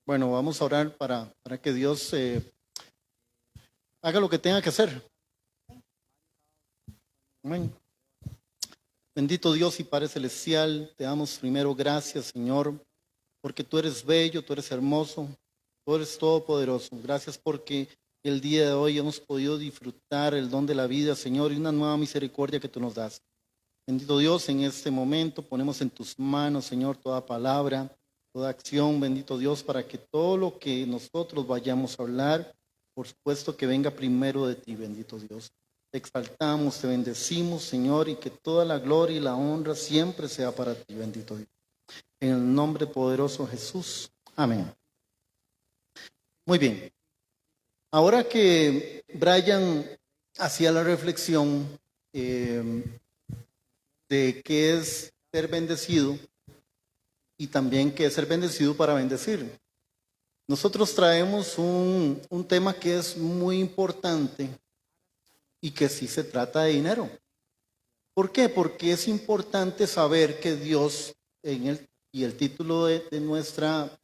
Bueno, vamos a orar para que Dios haga lo que tenga que hacer. Amén. Bendito Dios y Padre Celestial, te damos primero gracias, Señor, porque tú eres bello, tú eres hermoso, tú eres todopoderoso. Gracias porque el día de hoy hemos podido disfrutar el don de la vida, Señor, y una nueva misericordia que tú nos das. Bendito Dios, en este momento ponemos en tus manos, Señor, toda palabra, toda acción, bendito Dios, para que todo lo que nosotros vayamos a hablar, por supuesto que venga primero de ti, bendito Dios. Te exaltamos, te bendecimos, Señor, y que toda la gloria y la honra siempre sea para ti, bendito Dios. En el nombre poderoso de Jesús. Amén. Muy bien. Ahora que Brian hacía la reflexión de qué es ser bendecido y también qué es ser bendecido para bendecir. Nosotros traemos un tema que es muy importante y que sí se trata de dinero. ¿Por qué? Porque es importante saber que Dios, y el título de nuestra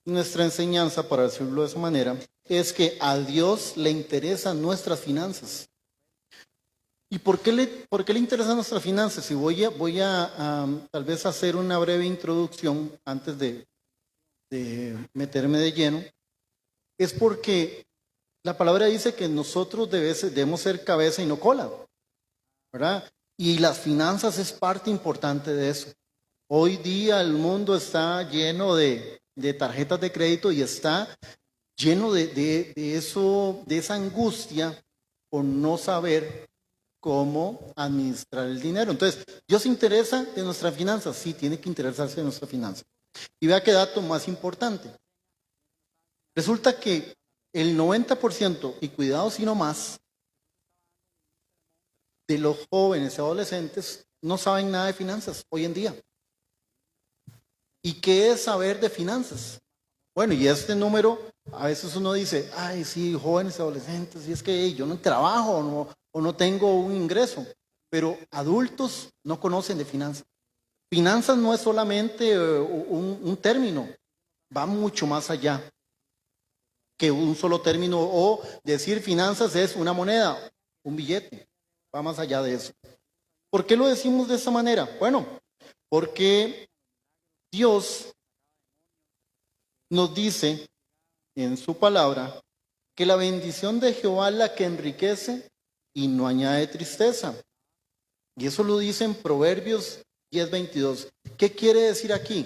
enseñanza, para decirlo de esa manera, es que a Dios le interesan nuestras finanzas. ¿Y por qué le interesan nuestras finanzas? Y voy a tal vez hacer una breve introducción antes de meterme de lleno. Es porque la palabra dice que nosotros debemos ser cabeza y no cola, ¿verdad? Y las finanzas es parte importante de eso. Hoy día el mundo está lleno de tarjetas de crédito y está lleno de esa angustia por no saber cómo administrar el dinero. Entonces, ¿Dios se interesa en nuestras finanzas? Sí, tiene que interesarse en nuestras finanzas. Y vea qué dato más importante. Resulta que el 90%, y cuidado si no más, de los jóvenes y adolescentes no saben nada de finanzas hoy en día. ¿Y qué es saber de finanzas? Bueno, y este número, a veces uno dice, ay, sí, jóvenes y adolescentes, y es que yo no trabajo o no tengo un ingreso, pero adultos no conocen de finanzas. Finanzas no es solamente un término, va mucho más allá que un solo término, o decir finanzas es una moneda, un billete, va más allá de eso. ¿Por qué lo decimos de esa manera? Bueno, porque Dios nos dice en su palabra que la bendición de Jehová es la que enriquece y no añade tristeza. Y eso lo dice en Proverbios 10:22. ¿Qué quiere decir aquí?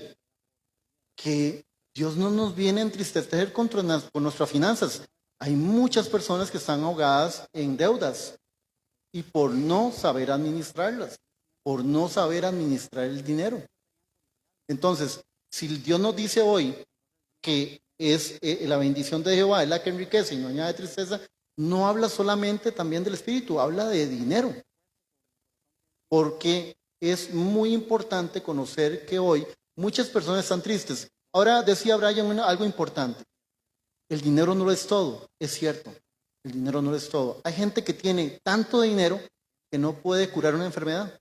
Que Dios no nos viene a entristecer con nuestras finanzas. Hay muchas personas que están ahogadas en deudas y por no saber administrarlas, por no saber administrar el dinero. Entonces, si Dios nos dice hoy que es la bendición de Jehová, es la que enriquece y no añade tristeza, no habla solamente también del espíritu, habla de dinero. Porque es muy importante conocer que hoy muchas personas están tristes. Ahora decía Brian algo importante. El dinero no lo es todo, es cierto. El dinero no lo es todo. Hay gente que tiene tanto dinero que no puede curar una enfermedad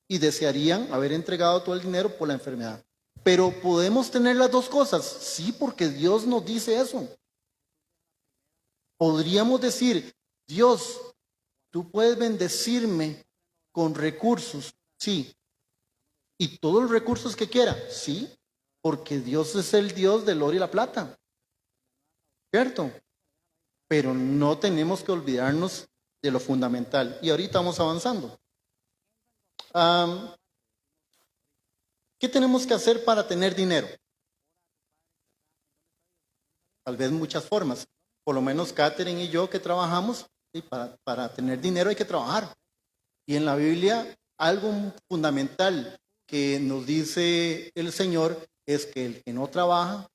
y desearían haber entregado todo el dinero por la enfermedad. Pero podemos tener las dos cosas, sí, porque Dios nos dice eso. Podríamos decir, Dios, tú puedes bendecirme con recursos, sí, y todos los recursos que quiera, sí, porque Dios es el Dios del oro y la plata, ¿cierto? Pero no tenemos que olvidarnos de lo fundamental. Y ahorita vamos avanzando. ¿Qué tenemos que hacer para tener dinero? Tal vez muchas formas. Por lo menos Catherine y yo que trabajamos, y para tener dinero hay que trabajar. Y en la Biblia algo fundamental que nos dice el Señor es que el que no trabaja,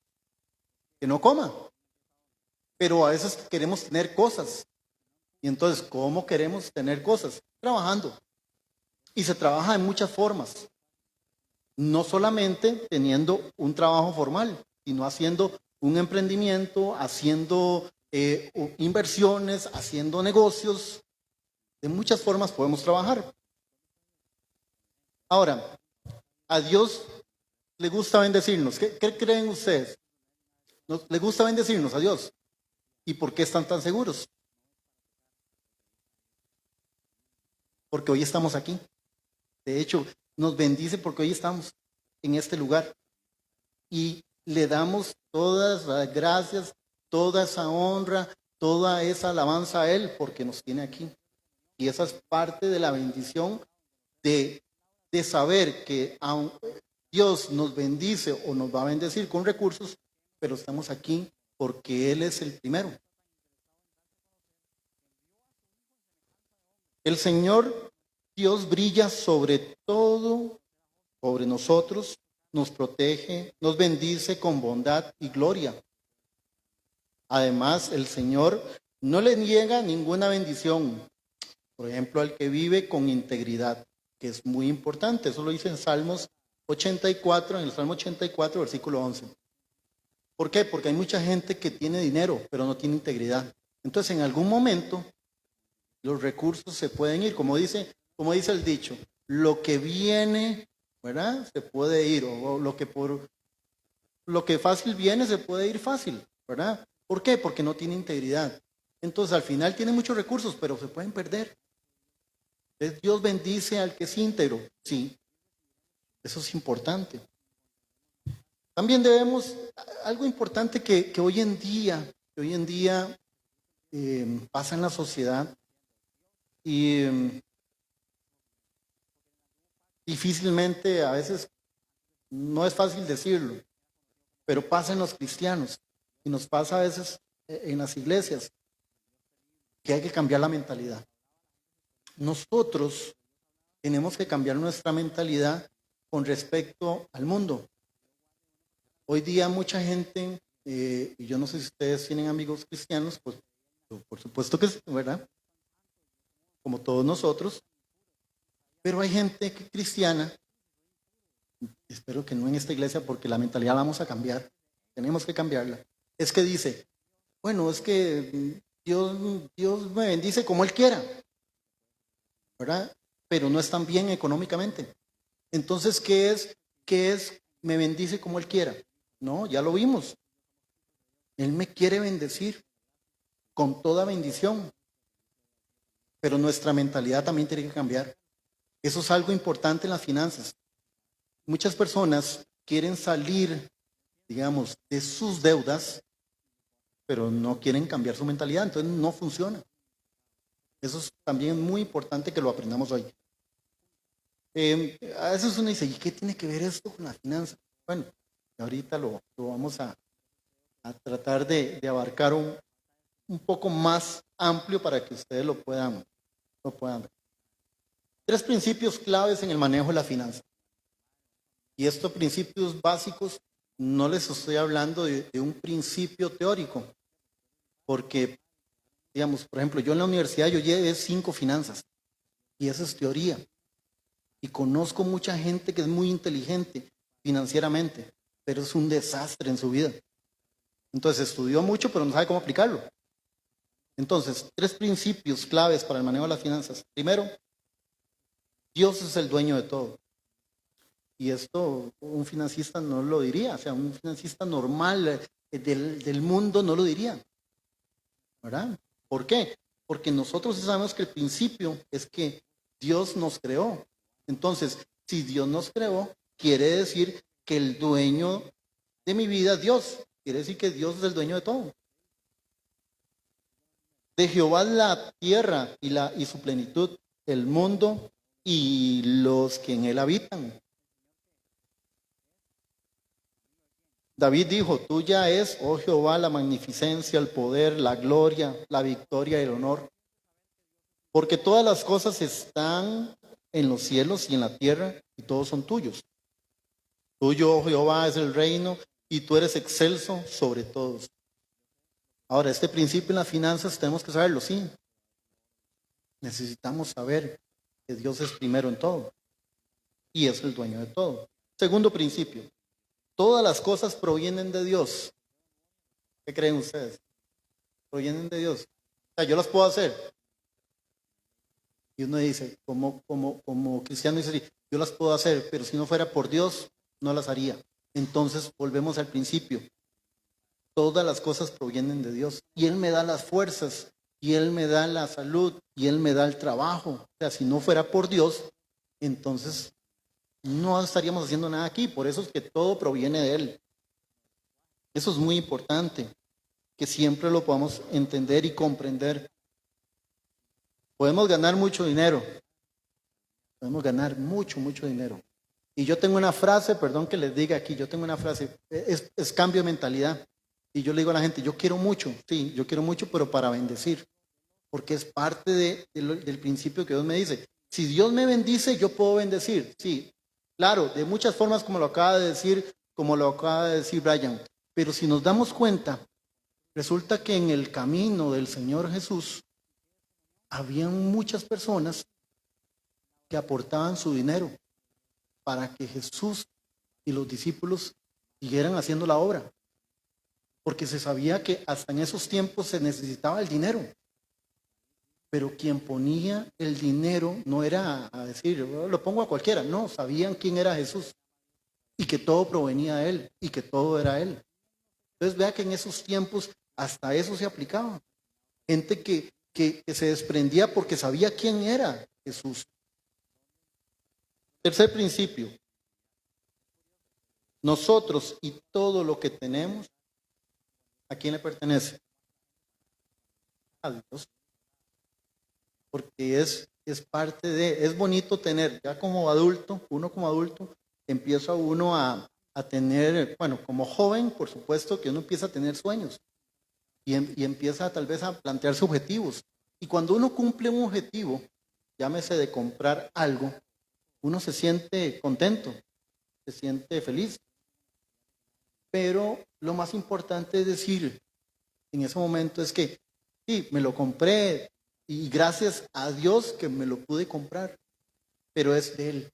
que no coma. Pero a veces queremos tener cosas. Y entonces, ¿cómo queremos tener cosas? Trabajando. Y se trabaja de muchas formas. No solamente teniendo un trabajo formal, sino haciendo un emprendimiento, haciendo inversiones, haciendo negocios. De muchas formas podemos trabajar. Ahora, a Dios le gusta bendecirnos. ¿Qué creen ustedes? ¿Les gusta bendecirnos a Dios? ¿Y por qué están tan seguros? Porque hoy estamos aquí. De hecho, nos bendice porque hoy estamos en este lugar. Y le damos todas las gracias, toda esa honra, toda esa alabanza a Él porque nos tiene aquí. Y esa es parte de la bendición de saber que Dios nos bendice o nos va a bendecir con recursos, pero estamos aquí porque Él es el primero. El Señor Dios brilla sobre todo, sobre nosotros, nos protege, nos bendice con bondad y gloria. Además, el Señor no le niega ninguna bendición, por ejemplo, al que vive con integridad, que es muy importante. Eso lo dice en Salmos 84, en el Salmo 84, versículo 11. ¿Por qué? Porque hay mucha gente que tiene dinero, pero no tiene integridad. Entonces, en algún momento, los recursos se pueden ir, como dice el dicho, lo que viene, ¿verdad? Se puede ir, o lo que fácil viene se puede ir fácil, ¿verdad? ¿Por qué? Porque no tiene integridad. Entonces, al final tiene muchos recursos, pero se pueden perder. Dios bendice al que es íntegro, sí. Eso es importante. También debemos, algo importante que hoy en día pasa en la sociedad y difícilmente, a veces no es fácil decirlo, pero pasa en los cristianos y nos pasa a veces en las iglesias, que hay que cambiar la mentalidad. Nosotros tenemos que cambiar nuestra mentalidad con respecto al mundo. Hoy día mucha gente, y yo no sé si ustedes tienen amigos cristianos, pues por supuesto que sí, ¿verdad? Como todos nosotros, pero hay gente cristiana, espero que no en esta iglesia porque la mentalidad la vamos a cambiar, tenemos que cambiarla. Es que dice, bueno, es que Dios me bendice como Él quiera, ¿verdad? Pero no están bien económicamente. Entonces, ¿qué es? Me bendice como Él quiera. No, ya lo vimos. Él me quiere bendecir con toda bendición. Pero nuestra mentalidad también tiene que cambiar. Eso es algo importante en las finanzas. Muchas personas quieren salir, digamos, de sus deudas, pero no quieren cambiar su mentalidad, entonces no funciona. Eso es también muy importante que lo aprendamos hoy. A veces uno dice, ¿y qué tiene que ver esto con la finanza? Bueno, ahorita lo vamos a tratar de abarcar un poco más amplio para que ustedes lo puedan ver. 3 principios claves en el manejo de la finanza. Y estos principios básicos no les estoy hablando de un principio teórico, porque, digamos, por ejemplo, yo en la universidad yo llevé 5 finanzas y eso es teoría. Y conozco mucha gente que es muy inteligente financieramente, pero es un desastre en su vida. Entonces estudió mucho, pero no sabe cómo aplicarlo. Entonces, 3 principios claves para el manejo de las finanzas. Primero, Dios es el dueño de todo. Y esto un financista no lo diría, o sea, un financista normal del mundo no lo diría, ¿verdad? ¿Por qué? Porque nosotros sabemos que el principio es que Dios nos creó. Entonces, si Dios nos creó, quiere decir que el dueño de mi vida es Dios. Quiere decir que Dios es el dueño de todo. De Jehová es la tierra y su plenitud, el mundo y los que en él habitan. David dijo, tuya es, oh Jehová, la magnificencia, el poder, la gloria, la victoria y el honor. Porque todas las cosas están en los cielos y en la tierra y todos son tuyos. Tuyo, oh Jehová, es el reino y tú eres excelso sobre todos. Ahora, este principio en las finanzas tenemos que saberlo, sí. Necesitamos saber que Dios es primero en todo y es el dueño de todo. Segundo principio, todas las cosas provienen de Dios. ¿Qué creen ustedes? Provienen de Dios. O sea, yo las puedo hacer. Y uno dice, como cristiano dice, yo las puedo hacer, pero si no fuera por Dios, no las haría. Entonces, volvemos al principio. Todas las cosas provienen de Dios. Y Él me da las fuerzas, y Él me da la salud, y Él me da el trabajo. O sea, si no fuera por Dios, entonces no estaríamos haciendo nada aquí. Por eso es que todo proviene de Él. Eso es muy importante, que siempre lo podamos entender y comprender. Podemos ganar mucho dinero. Podemos ganar mucho, mucho dinero. Y yo tengo una frase, perdón que les diga aquí, yo tengo una frase, es cambio de mentalidad. Y yo le digo a la gente, yo quiero mucho, sí, yo quiero mucho, pero para bendecir. Porque es parte del principio que Dios me dice. Si Dios me bendice, yo puedo bendecir. Sí, claro, de muchas formas como lo acaba de decir, Brian. Pero si nos damos cuenta, resulta que en el camino del Señor Jesús, habían muchas personas que aportaban su dinero para que Jesús y los discípulos siguieran haciendo la obra. Porque se sabía que hasta en esos tiempos se necesitaba el dinero. Pero quien ponía el dinero no era a decir, lo pongo a cualquiera. No, sabían quién era Jesús y que todo provenía de Él y que todo era Él. Entonces vea que en esos tiempos hasta eso se aplicaba. Gente que se desprendía porque sabía quién era Jesús. Tercer principio. Nosotros y todo lo que tenemos, ¿a quién le pertenece? A Dios. Porque es parte de, es bonito tener, ya como adulto, uno como adulto, empieza uno a tener, bueno, como joven, por supuesto que uno empieza a tener sueños y empieza tal vez a plantearse objetivos. Y cuando uno cumple un objetivo, llámese de comprar algo, uno se siente contento, se siente feliz. Pero lo más importante es decir, en ese momento es que, sí, me lo compré y gracias a Dios que me lo pude comprar, pero es de Él.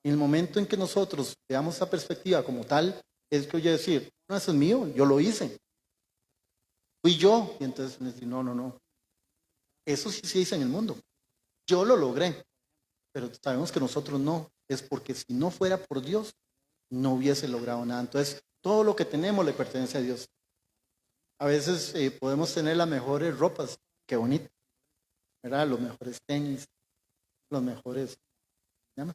En el momento en que nosotros veamos esa perspectiva como tal, es que voy a decir, no, eso es mío, yo lo hice. Fui yo. Y entonces me dice, no. Eso sí se dice en el mundo. Yo lo logré, pero sabemos que nosotros no. Es porque si no fuera por Dios, no hubiese logrado nada. Entonces, todo lo que tenemos le pertenece a Dios. A veces podemos tener las mejores ropas, qué bonito, ¿verdad? Los mejores tenis, los mejores, ¿llama?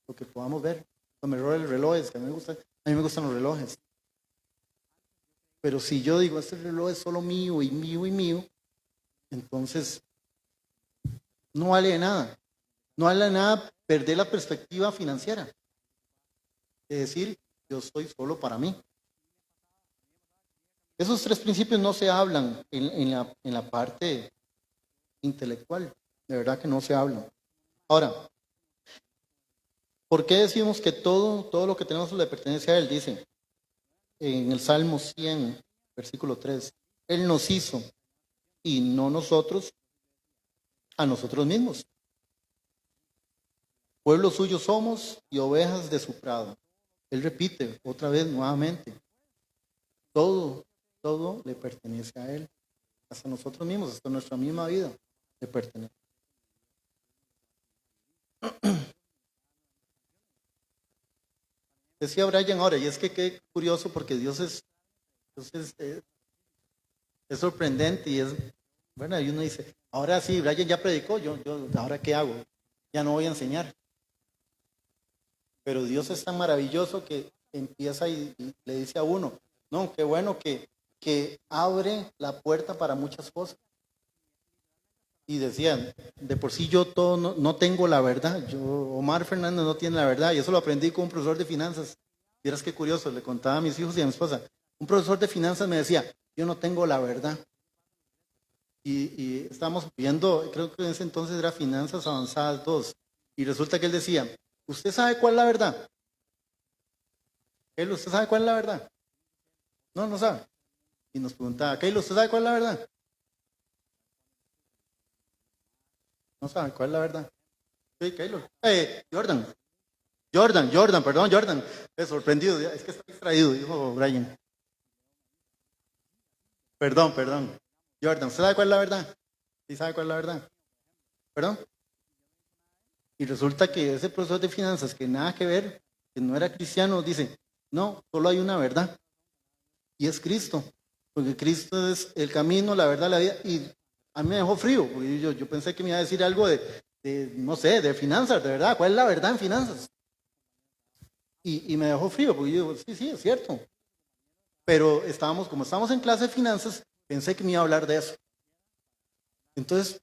Lo que podamos ver, los mejores relojes, que a mí me gustan los relojes. Pero si yo digo, este reloj es solo mío y mío y mío, entonces no vale de nada. No vale de nada perder la perspectiva financiera. Es decir, yo soy solo para mí. Esos tres principios no se hablan en la parte intelectual. De verdad que no se hablan. Ahora, ¿por qué decimos que todo lo que tenemos le pertenece a Él? Dice en el Salmo 100, versículo 3. Él nos hizo y no nosotros a nosotros mismos. Pueblo suyo somos y ovejas de su prado. Él repite otra vez nuevamente. Todo le pertenece a Él. Hasta nosotros mismos, hasta nuestra misma vida le pertenece. Decía Brian ahora, y es que qué curioso porque Dios es sorprendente y es, bueno, y uno dice, ahora sí, Brian ya predicó, yo ahora qué hago, ya no voy a enseñar. Pero Dios es tan maravilloso que empieza y le dice a uno, no, qué bueno que abre la puerta para muchas cosas. Y decían, de por sí yo todo no tengo la verdad. Omar Fernández no tiene la verdad. Y eso lo aprendí con un profesor de finanzas. Vieras qué curioso, le contaba a mis hijos y a mi esposa. Un profesor de finanzas me decía, yo no tengo la verdad. Y estábamos viendo, creo que en ese entonces era Finanzas Avanzadas 2. Y resulta que él decía, ¿usted sabe cuál es la verdad? Keilo, ¿usted sabe cuál es la verdad? No sabe. Y nos preguntaba, Keilo, ¿usted sabe cuál es la verdad? No sabe cuál es la verdad. Sí, Keilo. Jordan. Sorprendido, es que está distraído, dijo Brian. Perdón. Jordan, ¿usted sabe cuál es la verdad? ¿Sí sabe cuál es la verdad? ¿Perdón? Y resulta que ese profesor de finanzas, que nada que ver, que no era cristiano, dice, no, solo hay una verdad. y es Cristo, porque Cristo es el camino, la verdad, la vida, y a mí me dejó frío, porque yo pensé que me iba a decir algo no sé, de finanzas, de verdad, ¿cuál es la verdad en finanzas? Y me dejó frío, porque yo, sí, es cierto, pero como estábamos en clase de finanzas, pensé que me iba a hablar de eso. Entonces,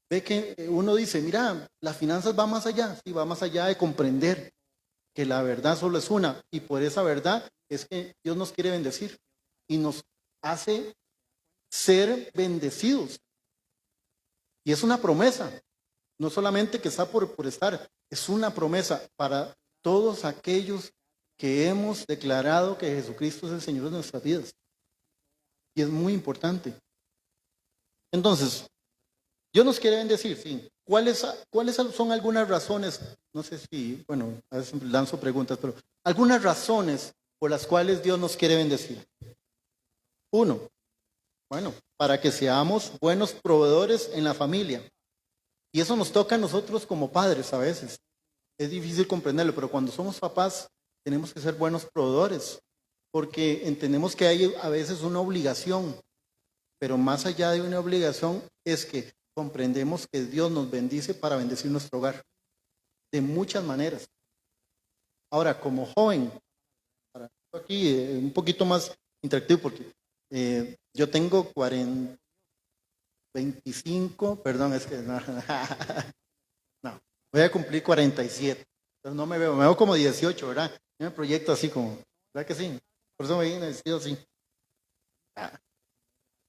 ve que uno dice, mira, las finanzas va más allá, sí, va más allá de comprender que la verdad solo es una, y por esa verdad es que Dios nos quiere bendecir y nos hace ser bendecidos. Y es una promesa, no solamente que está por estar, es una promesa para todos aquellos que hemos declarado que Jesucristo es el Señor de nuestras vidas. Y es muy importante. Entonces, Dios nos quiere bendecir, sí. ¿Cuáles son algunas razones? No sé si, bueno, a veces lanzo preguntas, pero algunas razones por las cuales Dios nos quiere bendecir. Uno, bueno, para que seamos buenos proveedores en la familia. Y eso nos toca a nosotros como padres a veces. Es difícil comprenderlo, pero cuando somos papás tenemos que ser buenos proveedores, porque entendemos que hay a veces una obligación, pero más allá de una obligación es que comprendemos que Dios nos bendice para bendecir nuestro hogar, de muchas maneras. Ahora, como joven, para aquí un poquito más interactivo, porque yo tengo 25, perdón, es que no, no, voy a cumplir 47, entonces no me veo como 18, ¿verdad? Yo me proyecto así como, ¿verdad que sí? Por eso me vine vestido así.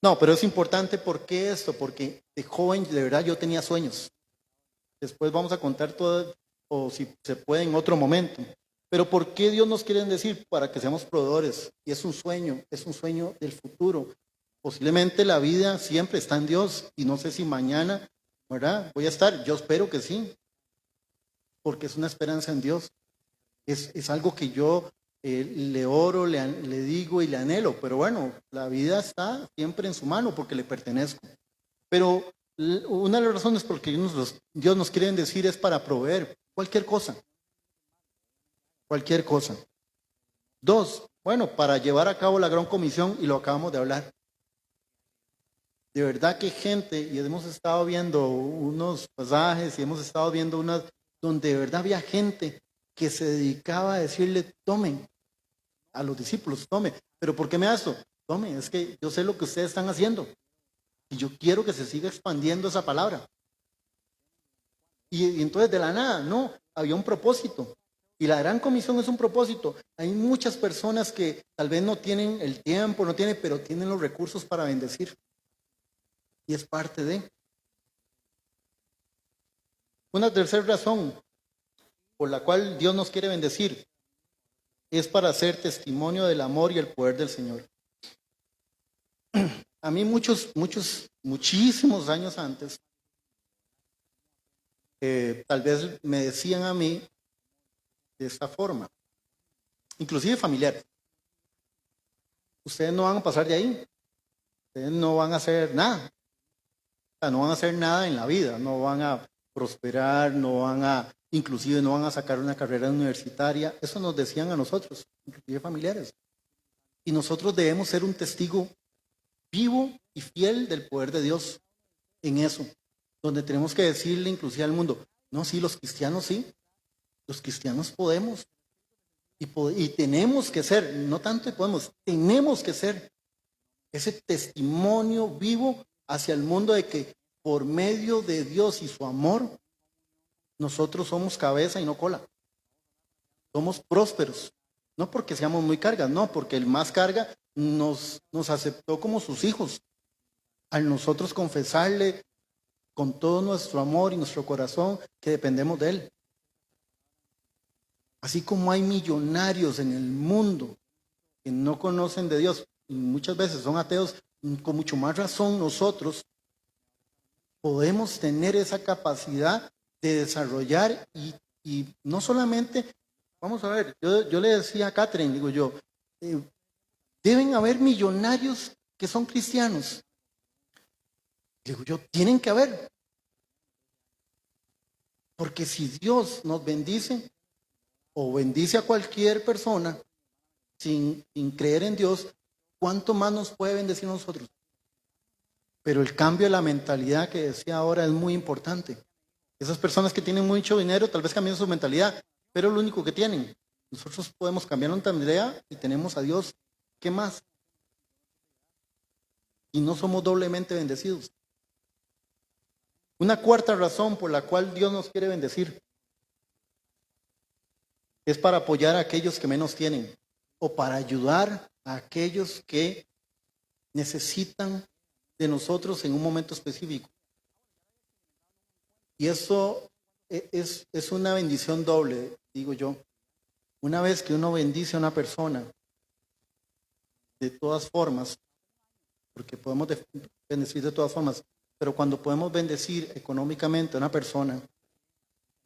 No, pero es importante, ¿por qué esto? Porque de joven, de verdad, yo tenía sueños. Después vamos a contar todo, o si se puede en otro momento. Pero ¿por qué Dios nos quiere decir? Para que seamos proveedores. Y es un sueño del futuro. Posiblemente la vida siempre está en Dios y no sé si mañana, ¿verdad? Voy a estar, yo espero que sí, porque es una esperanza en Dios. Es algo que yo le oro, le digo y le anhelo, pero bueno, la vida está siempre en su mano porque le pertenezco. Pero una de las razones por que Dios nos quiere decir es para proveer cualquier cosa. Cualquier cosa. Dos, bueno, para llevar a cabo la gran comisión, y lo acabamos de hablar. De verdad que gente, y hemos estado viendo unos pasajes y hemos estado viendo unas donde de verdad había gente que se dedicaba a decirle, tomen, a los discípulos, tome. ¿Pero por qué me hace esto? Tome, es que yo sé lo que ustedes están haciendo y yo quiero que se siga expandiendo esa palabra. Y entonces de la nada, no, había un propósito. Y la gran comisión es un propósito. Hay muchas personas que tal vez no tienen el tiempo, pero tienen los recursos para bendecir. Y es parte de. Una tercera razón por la cual Dios nos quiere bendecir es para hacer testimonio del amor y el poder del Señor. A mí muchísimos años antes, tal vez me decían a mí de esta forma, inclusive familiares: ustedes no van a pasar de ahí, ustedes no van a hacer nada, o sea, no van a hacer nada en la vida, no van a prosperar, inclusive no van a sacar una carrera universitaria. Eso nos decían a nosotros, inclusive familiares. Y nosotros debemos ser un testigo vivo y fiel del poder de Dios en eso, donde tenemos que decirle inclusive al mundo, no, sí, los cristianos sí, los cristianos podemos y tenemos que ser, no tanto podemos, tenemos que ser ese testimonio vivo hacia el mundo de que por medio de Dios y su amor, nosotros somos cabeza y no cola. Somos prósperos. No porque seamos muy cargas, no, porque el más carga nos aceptó como sus hijos. Al nosotros confesarle con todo nuestro amor y nuestro corazón que dependemos de Él. Así como hay millonarios en el mundo que no conocen de Dios y muchas veces son ateos, con mucho más razón nosotros podemos tener esa capacidad de desarrollar y no solamente, vamos a ver, yo le decía a Catherine, digo yo, deben haber millonarios que son cristianos. Digo yo, tienen que haber. Porque si Dios nos bendice o bendice a cualquier persona sin creer en Dios, ¿cuánto más nos puede bendecir a nosotros? Pero el cambio de la mentalidad que decía ahora es muy importante. Esas personas que tienen mucho dinero tal vez cambien su mentalidad, pero es lo único que tienen. Nosotros podemos cambiar nuestra mentalidad y tenemos a Dios. ¿Qué más? Y no somos doblemente bendecidos. Una cuarta razón por la cual Dios nos quiere bendecir es para apoyar a aquellos que menos tienen o para ayudar a aquellos que necesitan de nosotros en un momento específico. Y eso es una bendición doble, digo yo. Una vez que uno bendice a una persona, de todas formas, porque podemos bendecir de todas formas, pero cuando podemos bendecir económicamente a una persona,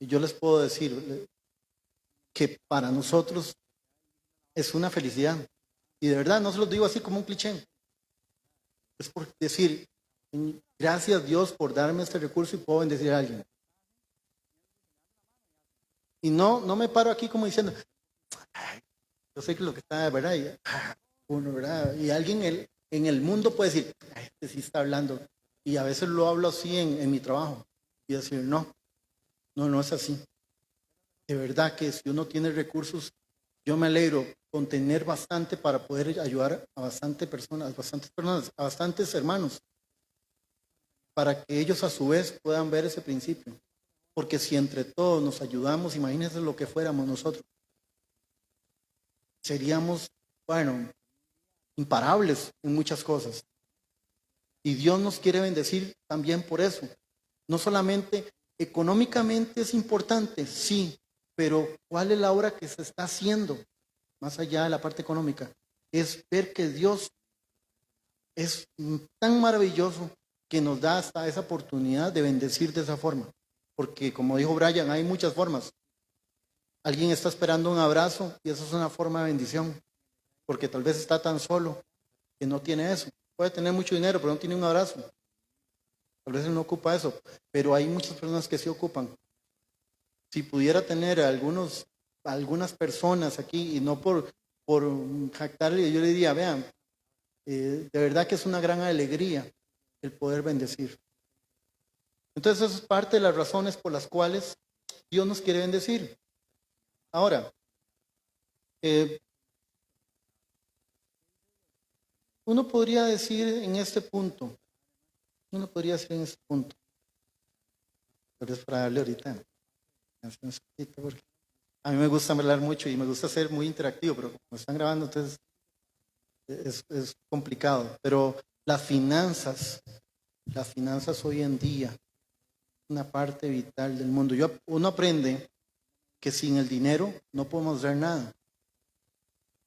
y yo les puedo decir que para nosotros es una felicidad. Y de verdad, no se los digo así como un cliché. Es por decir, gracias Dios por darme este recurso y puedo bendecir a alguien. Y no me paro aquí como diciendo, yo sé que lo que está de verdad, ¿verdad? Y alguien en el mundo puede decir, este sí está hablando. Y a veces lo hablo así en mi trabajo. Y decir, no es así. De verdad que si uno tiene recursos, yo me alegro con tener bastante para poder ayudar a bastantes personas, a bastantes hermanos, para que ellos a su vez puedan ver ese principio. Porque si entre todos nos ayudamos, imagínense lo que fuéramos nosotros. Seríamos, imparables en muchas cosas. Y Dios nos quiere bendecir también por eso. No solamente económicamente es importante, sí, pero ¿cuál es la obra que se está haciendo? Más allá de la parte económica, es ver que Dios es tan maravilloso que nos da hasta esa oportunidad de bendecir de esa forma. Porque como dijo Brian, hay muchas formas. Alguien está esperando un abrazo y eso es una forma de bendición. Porque tal vez está tan solo que no tiene eso. Puede tener mucho dinero, pero no tiene un abrazo. Tal vez él no ocupa eso. Pero hay muchas personas que sí ocupan. Si pudiera tener algunas personas aquí, y no por jactarle, yo le diría, vean, de verdad que es una gran alegría el poder bendecir. Entonces, eso es parte de las razones por las cuales Dios nos quiere bendecir. Ahora, uno podría decir en este punto, pero es para darle ahorita, porque a mí me gusta hablar mucho y me gusta ser muy interactivo, pero como están grabando, entonces es complicado. Pero las finanzas hoy en día, una parte vital del mundo. Uno aprende que sin el dinero no podemos hacer nada.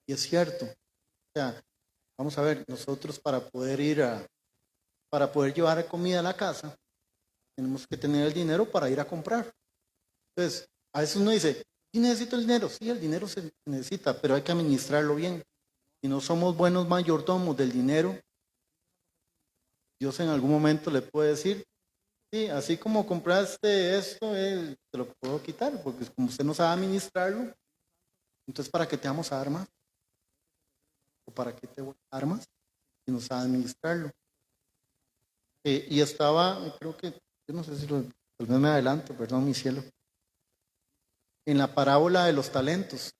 Y es cierto. O sea, vamos a ver, nosotros para poder llevar comida a la casa, tenemos que tener el dinero para ir a comprar. Entonces, a veces uno dice, ¿sí necesito el dinero? Sí, el dinero se necesita, pero hay que administrarlo bien. Si no somos buenos mayordomos del dinero, Dios en algún momento le puede decir, sí, así como compraste esto, te lo puedo quitar, porque como usted no sabe administrarlo, entonces ¿para qué te vamos a dar más? ¿O para qué te voy a dar más si no sabes administrarlo? Y estaba, creo que, yo no sé si tal vez me adelanto, perdón, mi cielo, en la parábola de los talentos.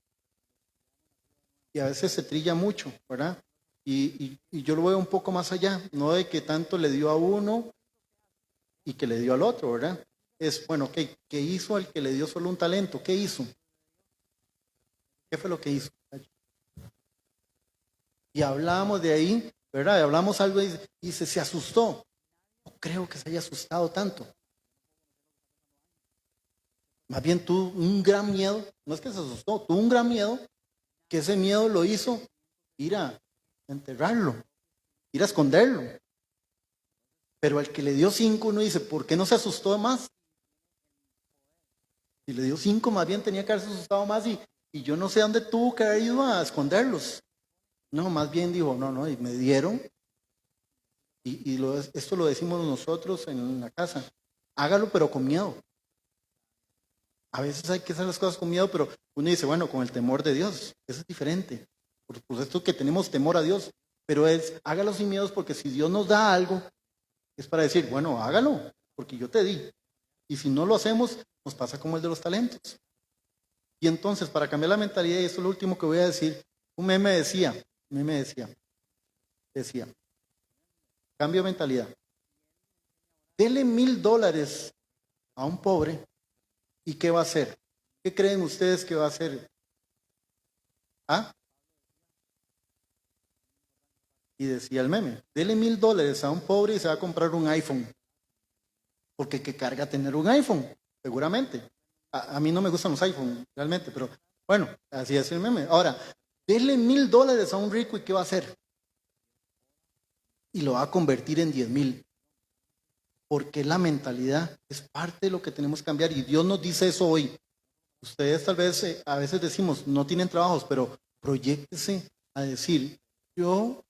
Y a veces se trilla mucho, ¿verdad? Y yo lo veo un poco más allá, no de que tanto le dio a uno y que le dio al otro, ¿verdad? Es, bueno, ¿qué hizo el que le dio solo un talento? ¿Qué hizo? ¿Qué fue lo que hizo? Y hablábamos de ahí, ¿verdad? Y hablamos algo y dice, se asustó. No creo que se haya asustado tanto. Más bien tuvo un gran miedo, no es que se asustó, tuvo un gran miedo, que ese miedo lo hizo ir a enterrarlo, ir a esconderlo. Pero al que le dio 5, uno dice, ¿por qué no se asustó más? Si le dio 5, más bien tenía que haberse asustado más y yo no sé dónde tuvo que haber ido a esconderlos. No, más bien dijo, no, y me dieron. Esto lo decimos nosotros en la casa. Hágalo, pero con miedo. A veces hay que hacer las cosas con miedo, pero uno dice, bueno, con el temor de Dios. Eso es diferente. Por supuesto que tenemos temor a Dios, Pero es, hágalo sin miedos, porque si Dios nos da algo, es para decir, bueno, hágalo, porque yo te di. Y si no lo hacemos, nos pasa como el de los talentos. Y entonces, para cambiar la mentalidad, y esto es lo último que voy a decir, un meme decía, cambio de mentalidad. Dele $1,000 a un pobre, ¿y qué va a hacer? ¿Qué creen ustedes que va a hacer? ¿Ah? Y decía el meme, dele $1,000 a un pobre y se va a comprar un iPhone. Porque qué carga tener un iPhone, seguramente. A mí no me gustan los iPhones, realmente, pero bueno, así es el meme. Ahora, dele $1,000 a un rico, ¿y qué va a hacer? Y lo va a convertir en 10,000. Porque la mentalidad es parte de lo que tenemos que cambiar, y Dios nos dice eso hoy. Ustedes tal vez a veces decimos, no tienen trabajos, pero proyéctese a decir, yo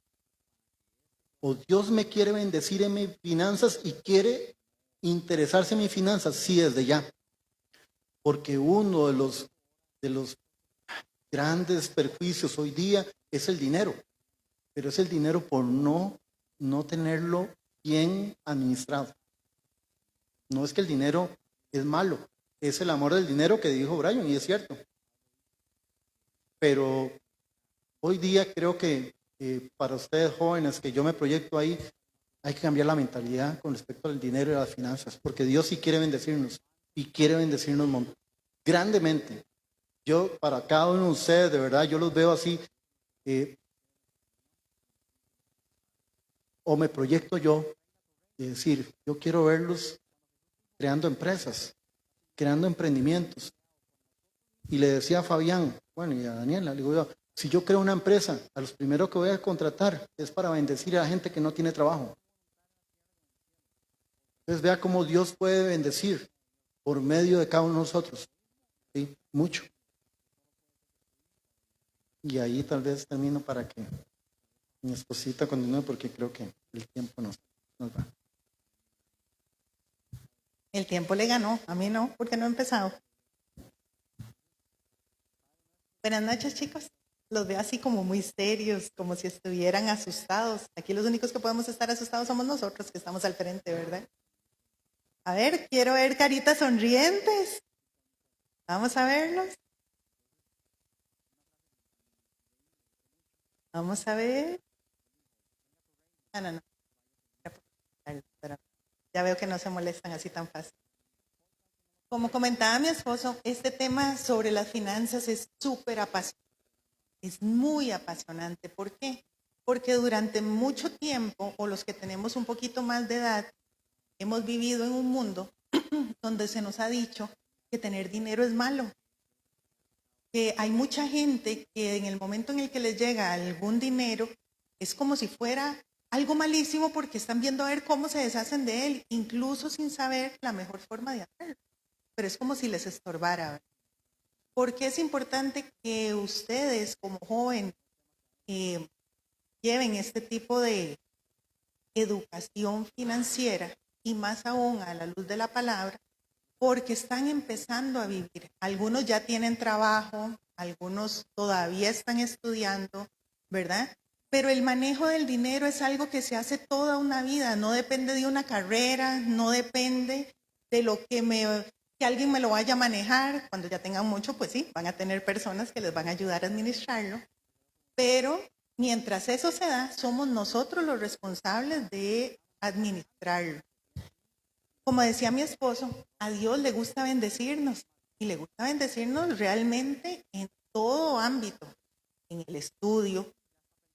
o Dios me quiere bendecir en mis finanzas y quiere interesarse en mis finanzas, sí, desde ya. Porque uno de los grandes perjuicios hoy día es el dinero, pero es el dinero por no tenerlo bien administrado. No es que el dinero es malo, es el amor del dinero que dijo Brian, y es cierto. Pero hoy día creo que para ustedes jóvenes, que yo me proyecto ahí, hay que cambiar la mentalidad con respecto al dinero y a las finanzas, porque Dios sí quiere bendecirnos, y quiere bendecirnos grandemente. Yo, para cada uno de ustedes, de verdad, yo los veo así, o me proyecto yo, y decir, yo quiero verlos creando empresas, creando emprendimientos. Y le decía a Fabián, bueno, y a Daniela, le digo yo, si yo creo una empresa, a los primeros que voy a contratar es para bendecir a la gente que no tiene trabajo. Entonces vea cómo Dios puede bendecir por medio de cada uno de nosotros. ¿Sí? Mucho. Y ahí tal vez termino para que mi esposita continúe, porque creo que el tiempo nos va. El tiempo le ganó, a mí no, porque no he empezado. Buenas noches, chicos. Los veo así como muy serios, como si estuvieran asustados. Aquí los únicos que podemos estar asustados somos nosotros, que estamos al frente, ¿verdad? A ver, quiero ver caritas sonrientes. Vamos a verlos. Vamos a ver. No. Ya veo que no se molestan así tan fácil. Como comentaba mi esposo, este tema sobre las finanzas es súper apasionante. Es muy apasionante. ¿Por qué? Porque durante mucho tiempo, o los que tenemos un poquito más de edad, hemos vivido en un mundo donde se nos ha dicho que tener dinero es malo. Que hay mucha gente que en el momento en el que les llega algún dinero, es como si fuera algo malísimo, porque están viendo a ver cómo se deshacen de él, incluso sin saber la mejor forma de hacerlo. Pero es como si les estorbara. Porque es importante que ustedes como jóvenes lleven este tipo de educación financiera, y más aún a la luz de la palabra, porque están empezando a vivir. Algunos ya tienen trabajo, algunos todavía están estudiando, ¿verdad? Pero el manejo del dinero es algo que se hace toda una vida, no depende de una carrera, no depende de lo que alguien me lo vaya a manejar. Cuando ya tengan mucho, pues sí, van a tener personas que les van a ayudar a administrarlo, pero mientras eso se da, somos nosotros los responsables de administrarlo. Como decía mi esposo, a Dios le gusta bendecirnos, y le gusta bendecirnos realmente en todo ámbito, en el estudio,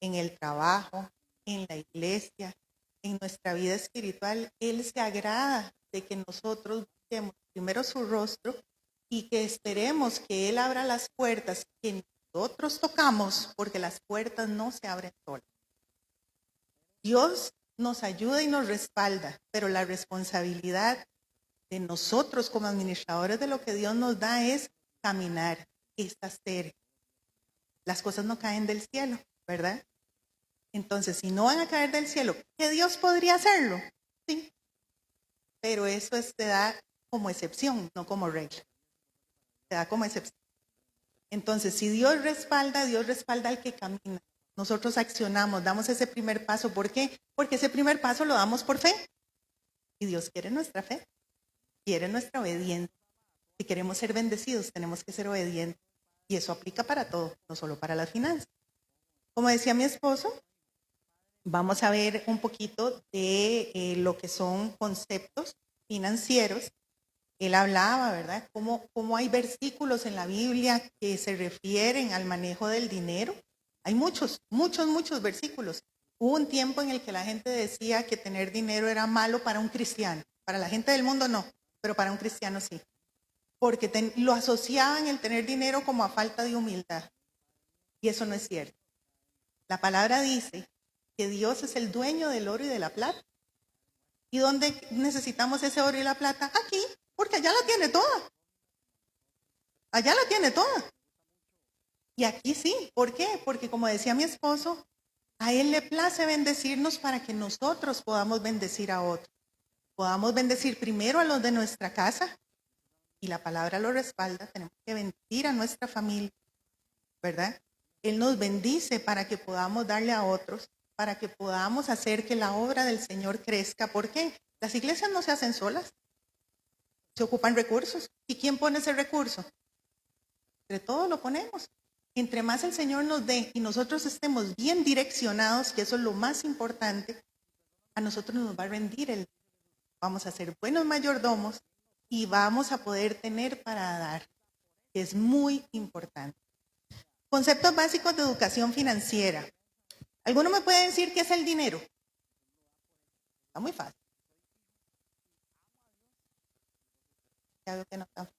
en el trabajo, en la iglesia, en nuestra vida espiritual. Él se agrada de que nosotros busquemos primero su rostro, y que esperemos que Él abra las puertas que nosotros tocamos, porque las puertas no se abren solas. Dios nos ayuda y nos respalda, pero la responsabilidad de nosotros como administradores de lo que Dios nos da es caminar, es hacer. Las cosas no caen del cielo, ¿verdad? Entonces, si no van a caer del cielo, ¿que Dios podría hacerlo? Sí, pero eso se da como excepción, no como regla. Se da como excepción. Entonces, si Dios respalda al que camina. nosotros accionamos, damos ese primer paso. ¿Por qué? Porque ese primer paso lo damos por fe. Y Dios quiere nuestra fe, quiere nuestra obediencia. Si queremos ser bendecidos, tenemos que ser obedientes. Y eso aplica para todo, no solo para las finanzas. Como decía mi esposo, vamos a ver un poquito de lo que son conceptos financieros. Él hablaba, ¿verdad? Cómo hay versículos en la Biblia que se refieren al manejo del dinero. Hay muchos versículos. Hubo un tiempo en el que la gente decía que tener dinero era malo para un cristiano. Para la gente del mundo no, pero para un cristiano sí. Porque lo asociaban el tener dinero como a falta de humildad. Y eso no es cierto. La palabra dice que Dios es el dueño del oro y de la plata. ¿Y dónde necesitamos ese oro y la plata? Aquí, porque allá la tiene toda. Allá la tiene toda. Y aquí sí. ¿Por qué? Porque como decía mi esposo, a Él le place bendecirnos para que nosotros podamos bendecir a otros. Podamos bendecir primero a los de nuestra casa, y la palabra lo respalda, tenemos que bendecir a nuestra familia, ¿verdad? Él nos bendice para que podamos darle a otros, para que podamos hacer que la obra del Señor crezca. ¿Por qué? Las iglesias no se hacen solas, se ocupan recursos. ¿Y quién pone ese recurso? Entre todos lo ponemos. Entre más el Señor nos dé y nosotros estemos bien direccionados, que eso es lo más importante, a nosotros nos va a rendir vamos a ser buenos mayordomos y vamos a poder tener para dar, que es muy importante. Conceptos básicos de educación financiera. ¿Alguno me puede decir qué es el dinero? Está muy fácil. Ya veo que no está.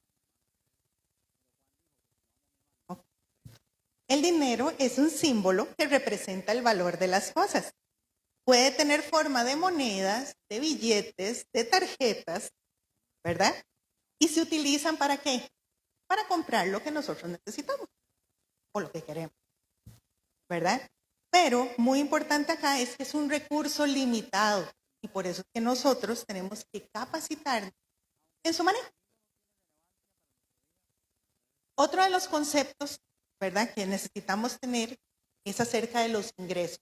Okay. El dinero es un símbolo que representa el valor de las cosas. Puede tener forma de monedas, de billetes, de tarjetas, ¿verdad? ¿Y se utilizan para qué? Para comprar lo que nosotros necesitamos o lo que queremos, ¿verdad? Pero muy importante acá es que es un recurso limitado y por eso es que nosotros tenemos que capacitarnos en su manejo. Otro de los conceptos, ¿verdad?, que necesitamos tener es acerca de los ingresos.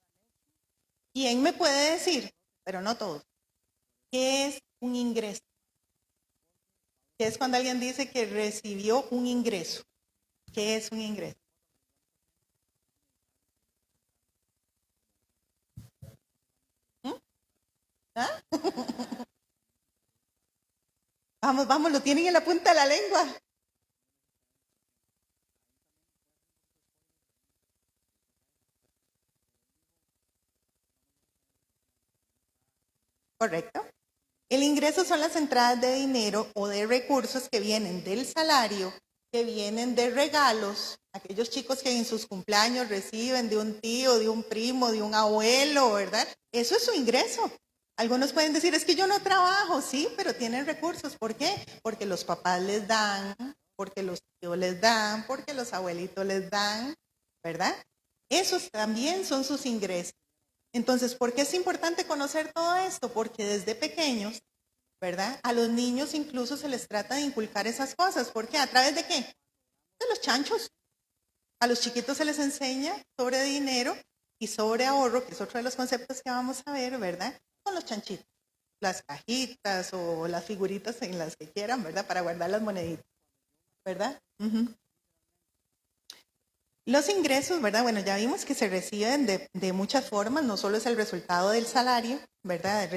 ¿Quién me puede decir, pero no todos, qué es un ingreso? ¿Qué es cuando alguien dice que recibió un ingreso? ¿Qué es un ingreso? ¿Ah? Vamos, lo tienen en la punta de la lengua. Correcto. El ingreso son las entradas de dinero o de recursos que vienen del salario, que vienen de regalos, aquellos chicos que en sus cumpleaños reciben de un tío, de un primo, de un abuelo, ¿verdad? Eso es su ingreso. Algunos pueden decir, es que yo no trabajo, sí, pero tienen recursos. ¿Por qué? Porque los papás les dan, porque los tíos les dan, porque los abuelitos les dan, ¿verdad? Esos también son sus ingresos. Entonces, ¿por qué es importante conocer todo esto? Porque desde pequeños, ¿verdad? A los niños incluso se les trata de inculcar esas cosas. ¿Por qué? ¿A través de qué? De los chanchos. A los chiquitos se les enseña sobre dinero y sobre ahorro, que es otro de los conceptos que vamos a ver, ¿verdad? Con los chanchitos, las cajitas o las figuritas en las que quieran, ¿verdad? Para guardar las moneditas, ¿verdad? Los ingresos, ¿verdad? Bueno, ya vimos que se reciben de muchas formas, no solo es el resultado del salario, ¿verdad?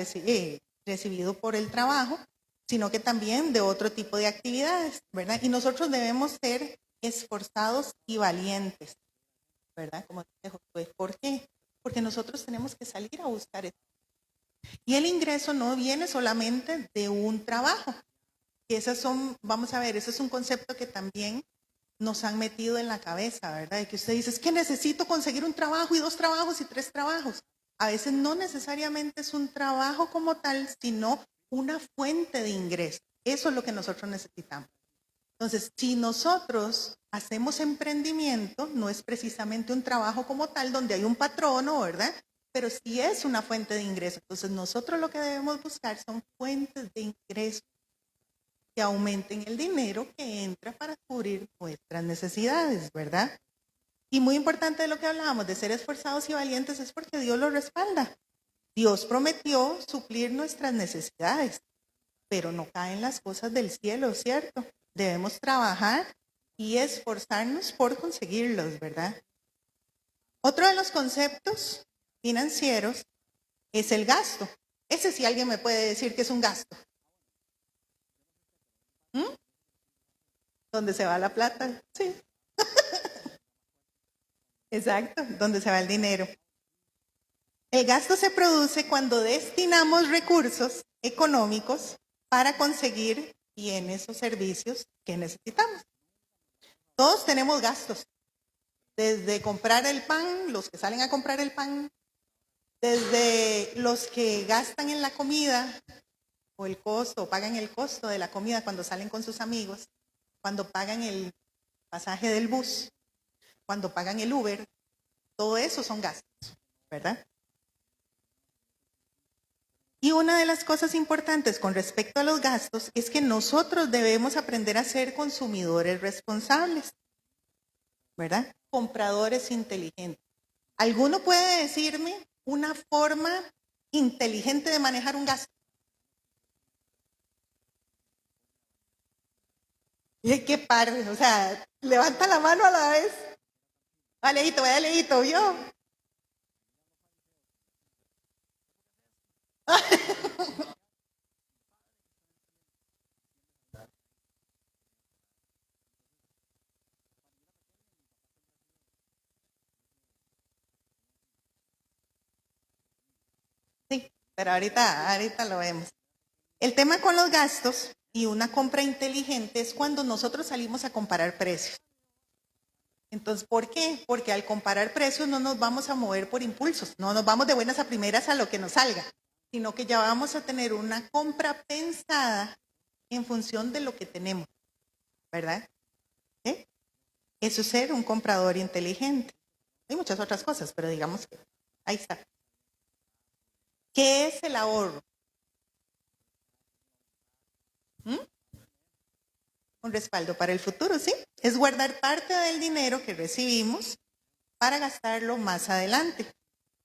Recibido por el trabajo, sino que también de otro tipo de actividades, ¿verdad? Y nosotros debemos ser esforzados y valientes, ¿verdad? Como dice Josué. ¿Por qué? Porque nosotros tenemos que salir a buscar esto. Y el ingreso no viene solamente de un trabajo. Y esas son, vamos a ver, ese es un concepto que también nos han metido en la cabeza, ¿verdad? Y que usted dice, es que necesito conseguir un trabajo y 2 trabajos y 3 trabajos. A veces no necesariamente es un trabajo como tal, sino una fuente de ingreso. Eso es lo que nosotros necesitamos. Entonces, si nosotros hacemos emprendimiento, no es precisamente un trabajo como tal donde hay un patrono, ¿verdad? Pero sí es una fuente de ingreso. Entonces, nosotros lo que debemos buscar son fuentes de ingreso que aumenten el dinero que entra para cubrir nuestras necesidades, ¿verdad? Y muy importante de lo que hablábamos, de ser esforzados y valientes, es porque Dios los respalda. Dios prometió suplir nuestras necesidades, pero no caen las cosas del cielo, ¿cierto? Debemos trabajar y esforzarnos por conseguirlos, ¿verdad? Otro de los conceptos financieros es el gasto. Ese sí alguien me puede decir que es un gasto. ¿Dónde se va la plata? Sí. Exacto, ¿dónde se va el dinero? El gasto se produce cuando destinamos recursos económicos para conseguir bienes o servicios que necesitamos. Todos tenemos gastos, desde comprar el pan, los que salen a comprar el pan, desde los que gastan en la comida o el costo, o pagan el costo de la comida cuando salen con sus amigos, cuando pagan el pasaje del bus, cuando pagan el Uber, todo eso son gastos, ¿verdad? Y una de las cosas importantes con respecto a los gastos es que nosotros debemos aprender a ser consumidores responsables, ¿verdad? Compradores inteligentes. ¿Alguno puede decirme una forma inteligente de manejar un gasto? ¿Qué par? O sea, levanta la mano a la vez. Vaya leíto, ¿vio? Sí, pero ahorita lo vemos. El tema con los gastos y una compra inteligente es cuando nosotros salimos a comparar precios. Entonces, ¿por qué? Porque al comparar precios no nos vamos a mover por impulsos, no nos vamos de buenas a primeras a lo que nos salga, sino que ya vamos a tener una compra pensada en función de lo que tenemos, ¿verdad? ¿Eh? Eso es ser un comprador inteligente. Hay muchas otras cosas, pero digamos que ahí está. ¿Qué es el ahorro? Un respaldo para el futuro, ¿sí? Es guardar parte del dinero que recibimos para gastarlo más adelante.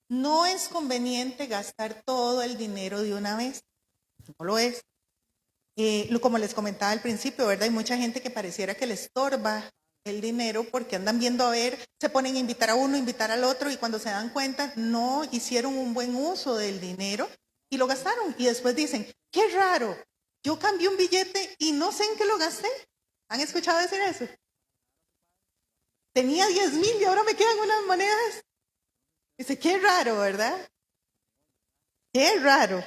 No es conveniente gastar todo el dinero de una vez, no lo es. Como les comentaba al principio, ¿verdad? Hay mucha gente que pareciera que le estorba el dinero porque andan viendo a ver, se ponen a invitar a uno, invitar al otro y cuando se dan cuenta no hicieron un buen uso del dinero y lo gastaron. Y después dicen, qué raro, yo cambié un billete y no sé en qué lo gasté. ¿Han escuchado decir eso? Tenía 10,000 y ahora me quedan unas monedas. Dice, qué raro, ¿verdad? Qué raro.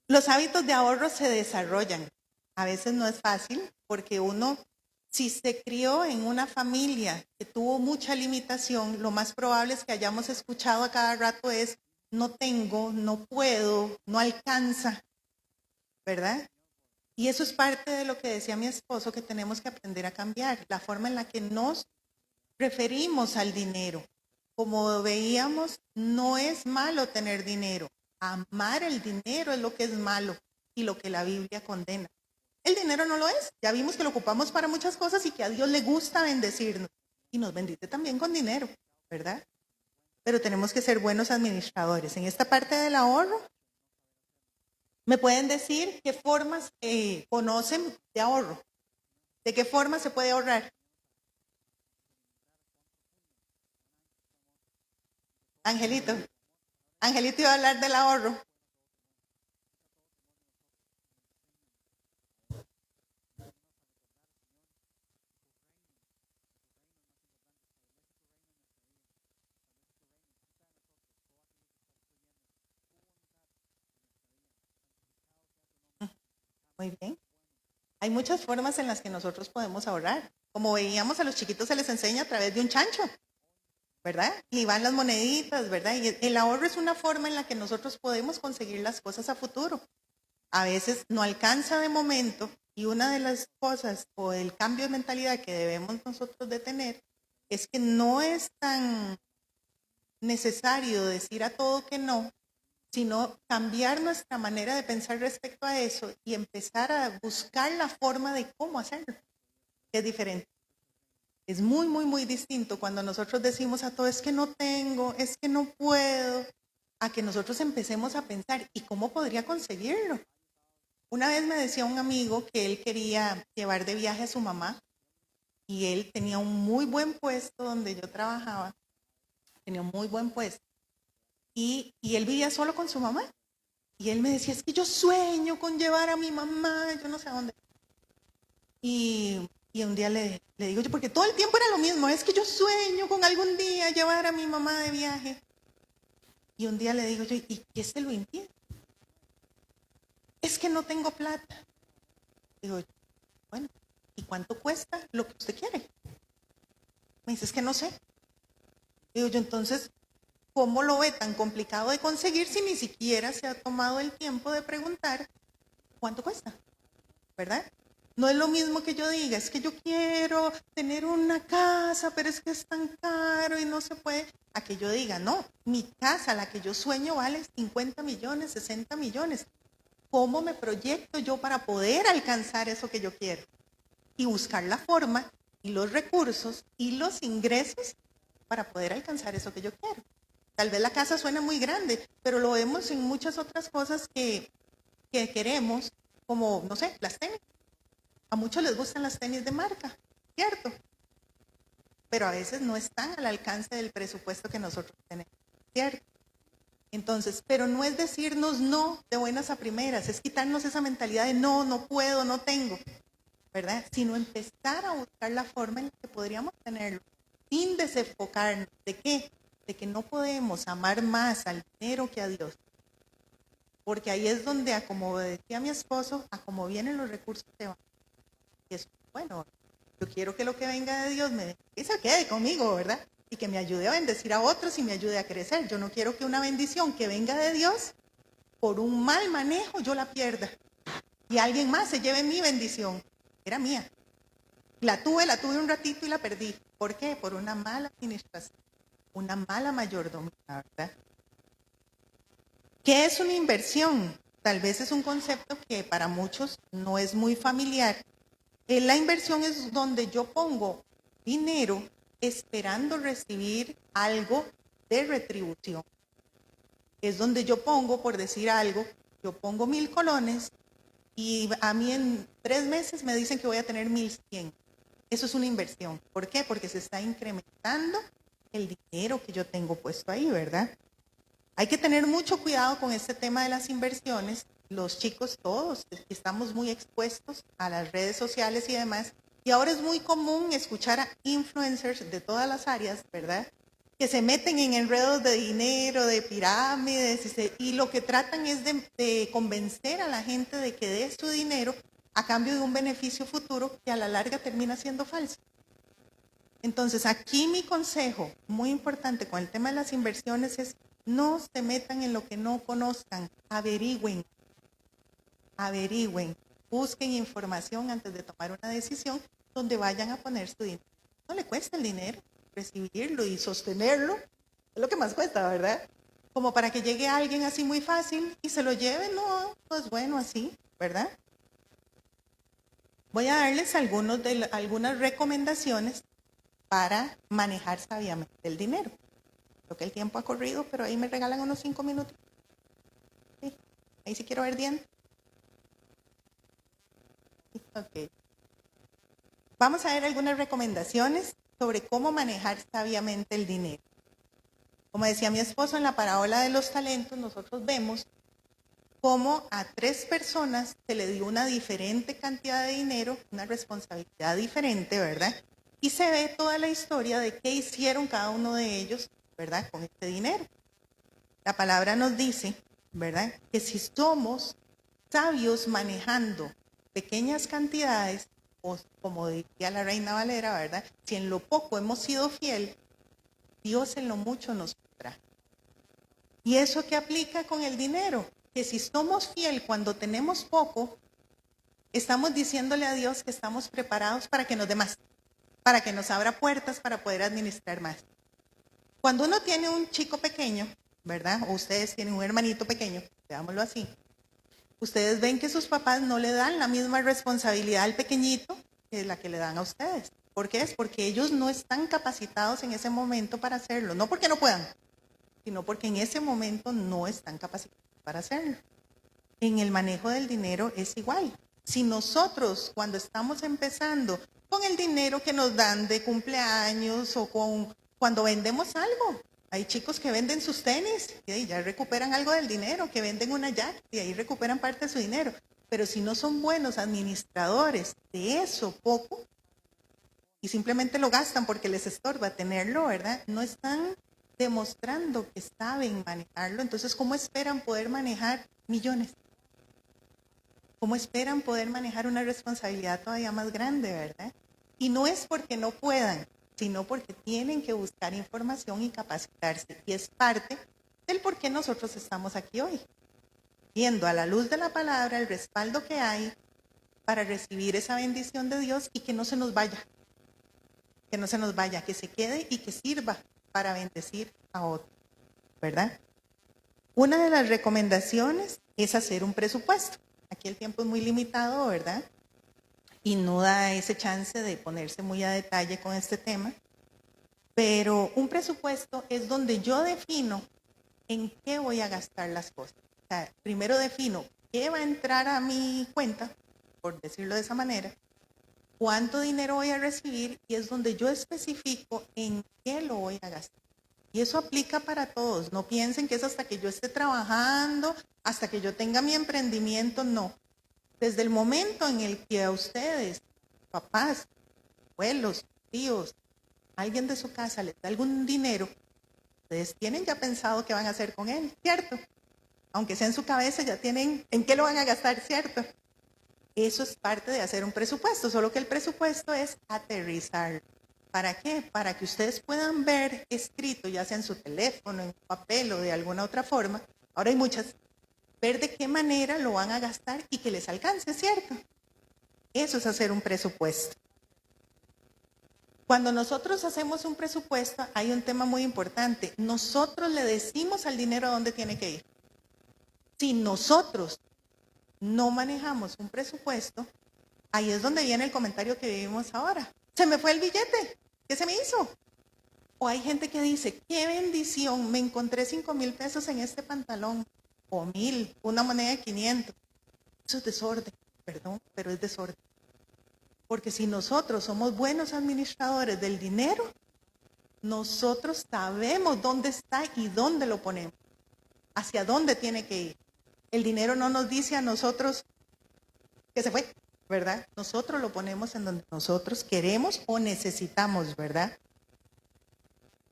Los hábitos de ahorro se desarrollan. A veces no es fácil porque uno, si se crió en una familia que tuvo mucha limitación, lo más probable es que hayamos escuchado a cada rato es, no tengo, no puedo, no alcanza, ¿verdad? Y eso es parte de lo que decía mi esposo, que tenemos que aprender a cambiar, la forma en la que nos referimos al dinero. Como veíamos, no es malo tener dinero. Amar el dinero es lo que es malo y lo que la Biblia condena. El dinero no lo es. Ya vimos que lo ocupamos para muchas cosas y que a Dios le gusta bendecirnos. Y nos bendice también con dinero, ¿verdad? Pero tenemos que ser buenos administradores. En esta parte del ahorro, ¿me pueden decir qué formas conocen de ahorro? ¿De qué forma se puede ahorrar? Angelito. Angelito iba a hablar del ahorro. Muy bien. Hay muchas formas en las que nosotros podemos ahorrar. Como veíamos, a los chiquitos se les enseña a través de un chancho, ¿verdad? Y van las moneditas, ¿verdad? Y el ahorro es una forma en la que nosotros podemos conseguir las cosas a futuro. A veces no alcanza de momento y una de las cosas o el cambio de mentalidad que debemos nosotros de tener es que no es tan necesario decir a todo que no, sino cambiar nuestra manera de pensar respecto a eso y empezar a buscar la forma de cómo hacerlo, que es diferente. Es muy, muy, muy distinto cuando nosotros decimos a todo, es que no tengo, es que no puedo, a que nosotros empecemos a pensar, ¿y cómo podría conseguirlo? Una vez me decía un amigo que él quería llevar de viaje a su mamá y él tenía un muy buen puesto donde yo trabajaba, tenía un muy buen puesto y él vivía solo con su mamá. Y él me decía, es que yo sueño con llevar a mi mamá, yo no sé a dónde. Y un día le digo yo, porque todo el tiempo era lo mismo, es que yo sueño con algún día llevar a mi mamá de viaje. Y un día le digo yo, ¿y qué se lo impide? Es que no tengo plata. Digo, bueno, ¿y cuánto cuesta lo que usted quiere? Me dice, es que no sé. Digo yo, entonces, ¿cómo lo ve tan complicado de conseguir si ni siquiera se ha tomado el tiempo de preguntar cuánto cuesta? ¿Verdad? No es lo mismo que yo diga, es que yo quiero tener una casa, pero es que es tan caro y no se puede. A que yo diga, no, mi casa, la que yo sueño, vale 50 millones, 60 millones. ¿Cómo me proyecto yo para poder alcanzar eso que yo quiero? Y buscar la forma y los recursos y los ingresos para poder alcanzar eso que yo quiero. Tal vez la casa suena muy grande, pero lo vemos en muchas otras cosas que queremos, como, no sé, las tenis. A muchos les gustan las tenis de marca, ¿cierto? Pero a veces no están al alcance del presupuesto que nosotros tenemos, ¿cierto? Entonces, pero no es decirnos no de buenas a primeras, es quitarnos esa mentalidad de no, no puedo, no tengo, ¿verdad? Sino empezar a buscar la forma en la que podríamos tenerlo, sin desenfocarnos. ¿De qué? De que no podemos amar más al dinero que a Dios. Porque ahí es donde, a como decía mi esposo, a como vienen los recursos se van. Y eso, bueno, yo quiero que lo que venga de Dios que se quede conmigo, ¿verdad? Y que me ayude a bendecir a otros y me ayude a crecer. Yo no quiero que una bendición que venga de Dios, por un mal manejo, yo la pierda. Y alguien más se lleve mi bendición. Era mía. La tuve un ratito y la perdí. ¿Por qué? Por una mala administración, una mala mayordomía, ¿verdad? ¿Qué es una inversión? Tal vez es un concepto que para muchos no es muy familiar. La inversión es donde yo pongo dinero esperando recibir algo de retribución. Es donde yo pongo, por decir algo, yo pongo 1,000 colones y a mí en 3 meses me dicen que voy a tener 1,100. Eso es una inversión. ¿Por qué? Porque se está incrementando el dinero que yo tengo puesto ahí, ¿verdad? Hay que tener mucho cuidado con este tema de las inversiones. Los chicos todos estamos muy expuestos a las redes sociales y demás. Y ahora es muy común escuchar a influencers de todas las áreas, ¿verdad? Que se meten en enredos de dinero, de pirámides, y lo que tratan es de convencer a la gente de que dé su dinero a cambio de un beneficio futuro que a la larga termina siendo falso. Entonces, aquí mi consejo muy importante con el tema de las inversiones es no se metan en lo que no conozcan, averigüen, busquen información antes de tomar una decisión donde vayan a poner su dinero. No le cuesta el dinero, recibirlo y sostenerlo, es lo que más cuesta, ¿verdad? Como para que llegue alguien así muy fácil y se lo lleve, no, pues bueno, así, ¿verdad? Voy a darles algunas recomendaciones para manejar sabiamente el dinero. Creo que el tiempo ha corrido, pero ahí me regalan unos 5 minutos. Sí, ahí sí quiero ver dientes. Sí, ok. Vamos a ver algunas recomendaciones sobre cómo manejar sabiamente el dinero. Como decía mi esposo, en la parábola de los talentos, nosotros vemos cómo a 3 personas se le dio una diferente cantidad de dinero, una responsabilidad diferente, ¿verdad? Y se ve toda la historia de qué hicieron cada uno de ellos, ¿verdad? Con este dinero. La palabra nos dice, ¿verdad? Que si somos sabios manejando pequeñas cantidades, o como decía la Reina Valera, ¿verdad? Si en lo poco hemos sido fiel, Dios en lo mucho nos pondrá. ¿Y eso qué aplica con el dinero? Que si somos fiel cuando tenemos poco, estamos diciéndole a Dios que estamos preparados para que nos dé más, para que nos abra puertas para poder administrar más. Cuando uno tiene un chico pequeño, ¿verdad? O ustedes tienen un hermanito pequeño, veámoslo así. Ustedes ven que sus papás no le dan la misma responsabilidad al pequeñito que la que le dan a ustedes. ¿Por qué es? Porque ellos no están capacitados en ese momento para hacerlo. No porque no puedan, sino porque en ese momento no están capacitados para hacerlo. En el manejo del dinero es igual. Si nosotros, cuando estamos empezando con el dinero que nos dan de cumpleaños o cuando vendemos algo, hay chicos que venden sus tenis y ya recuperan algo del dinero, que venden una jack y ahí recuperan parte de su dinero. Pero si no son buenos administradores de eso poco y simplemente lo gastan porque les estorba tenerlo, ¿verdad? No están demostrando que saben manejarlo. Entonces, ¿cómo esperan poder manejar millones? ¿Cómo esperan poder manejar una responsabilidad todavía más grande, verdad? Y no es porque no puedan, sino porque tienen que buscar información y capacitarse. Y es parte del por qué nosotros estamos aquí hoy, viendo a la luz de la palabra el respaldo que hay para recibir esa bendición de Dios y que no se nos vaya, que se quede y que sirva para bendecir a otros, ¿verdad? Una de las recomendaciones es hacer un presupuesto. Aquí el tiempo es muy limitado, ¿verdad? Y no da ese chance de ponerse muy a detalle con este tema. Pero un presupuesto es donde yo defino en qué voy a gastar las cosas. O sea, primero defino qué va a entrar a mi cuenta, por decirlo de esa manera, cuánto dinero voy a recibir y es donde yo especifico en qué lo voy a gastar. Y eso aplica para todos. No piensen que es hasta que yo esté trabajando, hasta que yo tenga mi emprendimiento, no. Desde el momento en el que a ustedes, papás, abuelos, tíos, alguien de su casa les da algún dinero, ustedes tienen ya pensado qué van a hacer con él, ¿cierto? Aunque sea en su cabeza, ya tienen en qué lo van a gastar, ¿cierto? Eso es parte de hacer un presupuesto, solo que el presupuesto es aterrizar. ¿Para qué? Para que ustedes puedan ver escrito, ya sea en su teléfono, en papel o de alguna otra forma. Ahora hay muchas. Ver de qué manera lo van a gastar y que les alcance, ¿cierto? Eso es hacer un presupuesto. Cuando nosotros hacemos un presupuesto, hay un tema muy importante. Nosotros le decimos al dinero a dónde tiene que ir. Si nosotros no manejamos un presupuesto, ahí es donde viene el comentario que vivimos ahora. Se me fue el billete. ¿Qué se me hizo? O hay gente que dice, qué bendición, me encontré 5,000 pesos en este pantalón. O 1,000, una moneda de 500. Eso es desorden, perdón, pero es desorden. Porque si nosotros somos buenos administradores del dinero, nosotros sabemos dónde está y dónde lo ponemos, hacia dónde tiene que ir. El dinero no nos dice a nosotros que se fue, ¿verdad? Nosotros lo ponemos en donde nosotros queremos o necesitamos, ¿verdad?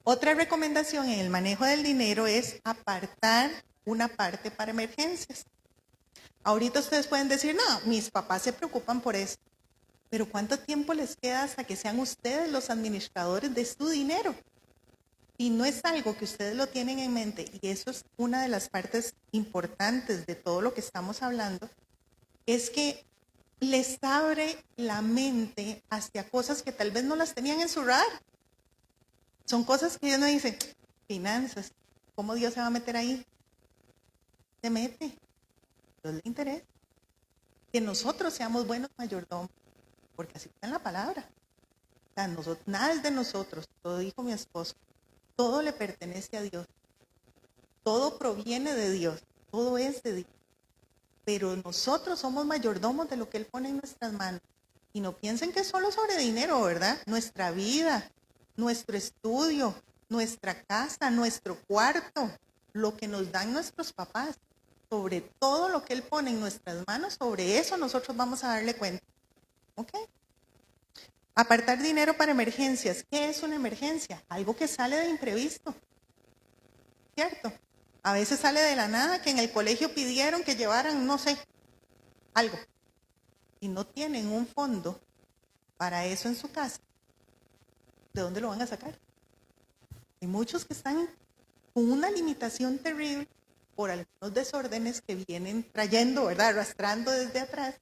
Otra recomendación en el manejo del dinero es apartar una parte para emergencias. Ahorita ustedes pueden decir, no, mis papás se preocupan por eso. Pero ¿cuánto tiempo les queda hasta que sean ustedes los administradores de su dinero? Y no es algo que ustedes lo tienen en mente, y eso es una de las partes importantes de todo lo que estamos hablando, es que les abre la mente hacia cosas que tal vez no las tenían en su radar. Son cosas que Dios no dice, finanzas, ¿cómo Dios se va a meter ahí? Se mete. Dios le interesa que nosotros seamos buenos mayordomos, porque así está en la palabra. O sea, nada es de nosotros, todo dijo mi esposo, todo le pertenece a Dios, todo proviene de Dios, todo es de Dios. Pero nosotros somos mayordomos de lo que Él pone en nuestras manos. Y no piensen que es solo sobre dinero, ¿verdad? Nuestra vida, nuestro estudio, nuestra casa, nuestro cuarto, lo que nos dan nuestros papás, sobre todo lo que Él pone en nuestras manos, sobre eso nosotros vamos a darle cuenta. ¿Ok? Apartar dinero para emergencias. ¿Qué es una emergencia? Algo que sale de imprevisto, ¿cierto? A veces sale de la nada, que en el colegio pidieron que llevaran, no sé, algo. Y no tienen un fondo para eso en su casa. ¿De dónde lo van a sacar? Hay muchos que están con una limitación terrible por algunos desórdenes que vienen trayendo, ¿verdad? Arrastrando desde atrás,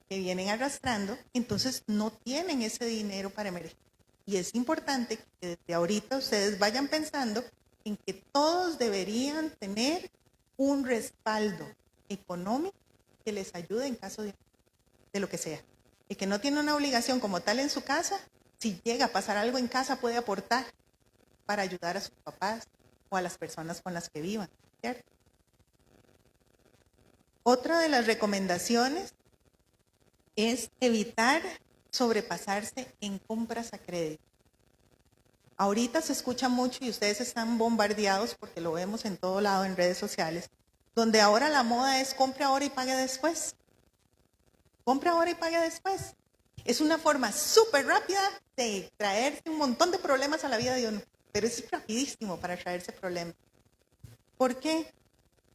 que vienen arrastrando, entonces no tienen ese dinero para emergencia. Y es importante que desde ahorita ustedes vayan pensando en que todos deberían tener un respaldo económico que les ayude en caso de lo que sea. El que no tiene una obligación como tal en su casa, si llega a pasar algo en casa puede aportar para ayudar a sus papás o a las personas con las que vivan, ¿cierto? Otra de las recomendaciones es evitar sobrepasarse en compras a crédito. Ahorita se escucha mucho y ustedes están bombardeados porque lo vemos en todo lado en redes sociales, donde ahora la moda es compre ahora y pague después. Compre ahora y pague después. Es una forma súper rápida de traerse un montón de problemas a la vida de uno, pero es rapidísimo para traerse problemas. ¿Por qué?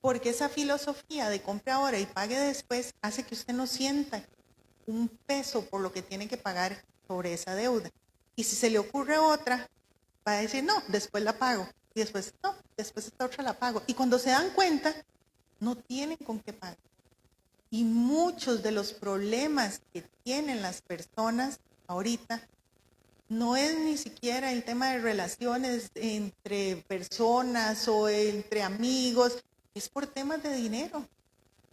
Porque esa filosofía de compre ahora y pague después hace que usted no sienta un peso por lo que tiene que pagar sobre esa deuda. Y si se le ocurre otra, va a decir, no, después la pago. Y después, no, después esta otra la pago. Y cuando se dan cuenta, no tienen con qué pagar. Y muchos de los problemas que tienen las personas ahorita no es ni siquiera el tema de relaciones entre personas o entre amigos, es por temas de dinero.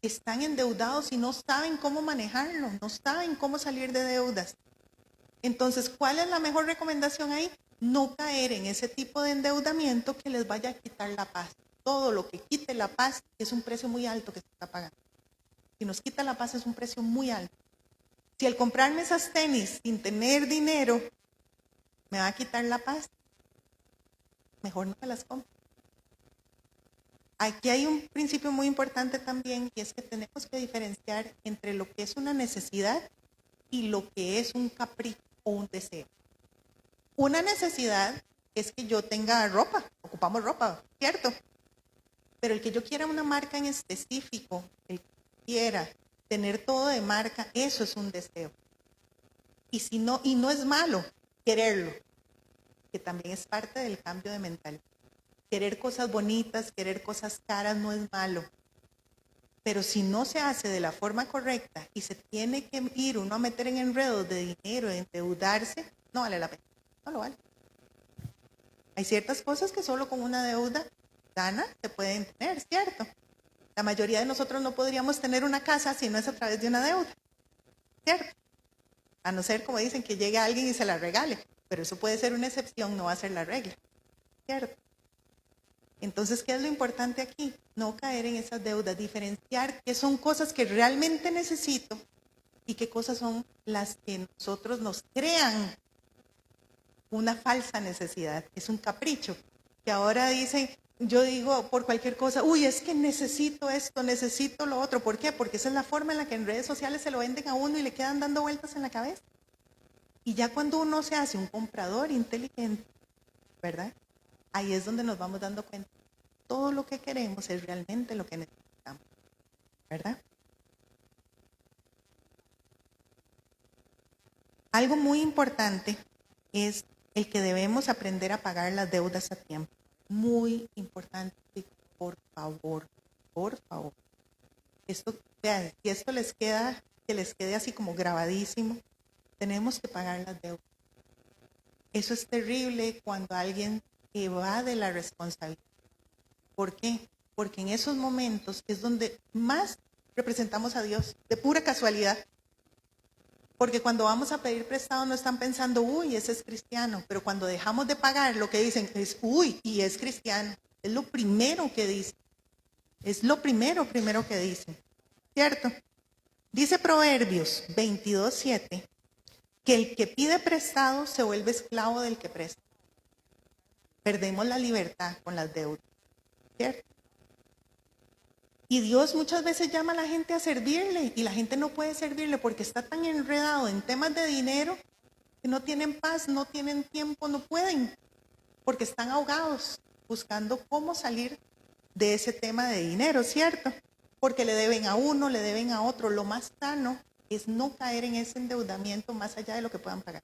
Están endeudados y no saben cómo manejarlo, no saben cómo salir de deudas. Entonces, ¿cuál es la mejor recomendación ahí? No caer en ese tipo de endeudamiento que les vaya a quitar la paz. Todo lo que quite la paz es un precio muy alto que se está pagando. Si nos quita la paz es un precio muy alto. Si al comprarme esas tenis sin tener dinero me va a quitar la paz, mejor no me las compro. Aquí hay un principio muy importante también, y es que tenemos que diferenciar entre lo que es una necesidad y lo que es un capricho o un deseo. Una necesidad es que yo tenga ropa, ocupamos ropa, ¿cierto? Pero el que yo quiera una marca en específico, el que quiera tener todo de marca, eso es un deseo. Y si no, y no es malo quererlo, que también es parte del cambio de mentalidad. Querer cosas bonitas, querer cosas caras no es malo. Pero si no se hace de la forma correcta y se tiene que ir uno a meter en enredos de dinero, de endeudarse, no vale la pena, no lo vale. Hay ciertas cosas que solo con una deuda sana se pueden tener, ¿cierto? La mayoría de nosotros no podríamos tener una casa si no es a través de una deuda, ¿cierto? A no ser, como dicen, que llegue alguien y se la regale, pero eso puede ser una excepción, no va a ser la regla, ¿cierto? Entonces, ¿qué es lo importante aquí? No caer en esas deudas, diferenciar qué son cosas que realmente necesito y qué cosas son las que nosotros nos crean una falsa necesidad, es un capricho. Que ahora dicen, yo digo por cualquier cosa, uy, es que necesito esto, necesito lo otro. ¿Por qué? Porque esa es la forma en la que en redes sociales se lo venden a uno y le quedan dando vueltas en la cabeza. Y ya cuando uno se hace un comprador inteligente, ¿verdad? Ahí es donde nos vamos dando cuenta. Todo lo que queremos es realmente lo que necesitamos, ¿verdad? Algo muy importante es el que debemos aprender a pagar las deudas a tiempo. Muy importante, por favor, por favor. Esto, vean, si esto les queda, que les quede así como grabadísimo, tenemos que pagar las deudas. Eso es terrible cuando alguien evade la responsabilidad. ¿Por qué? Porque en esos momentos es donde más representamos a Dios, de pura casualidad. Porque cuando vamos a pedir prestado no están pensando, uy, ese es cristiano. Pero cuando dejamos de pagar, lo que dicen es, uy, y es cristiano. Es lo primero que dicen. Es lo primero que dicen. ¿Cierto? Dice Proverbios 22:7, que el que pide prestado se vuelve esclavo del que presta. Perdemos la libertad con las deudas. ¿Cierto? Y Dios muchas veces llama a la gente a servirle y la gente no puede servirle porque está tan enredado en temas de dinero que no tienen paz, no tienen tiempo, no pueden, porque están ahogados buscando cómo salir de ese tema de dinero, ¿cierto? Porque le deben a uno, le deben a otro. Lo más sano es no caer en ese endeudamiento más allá de lo que puedan pagar.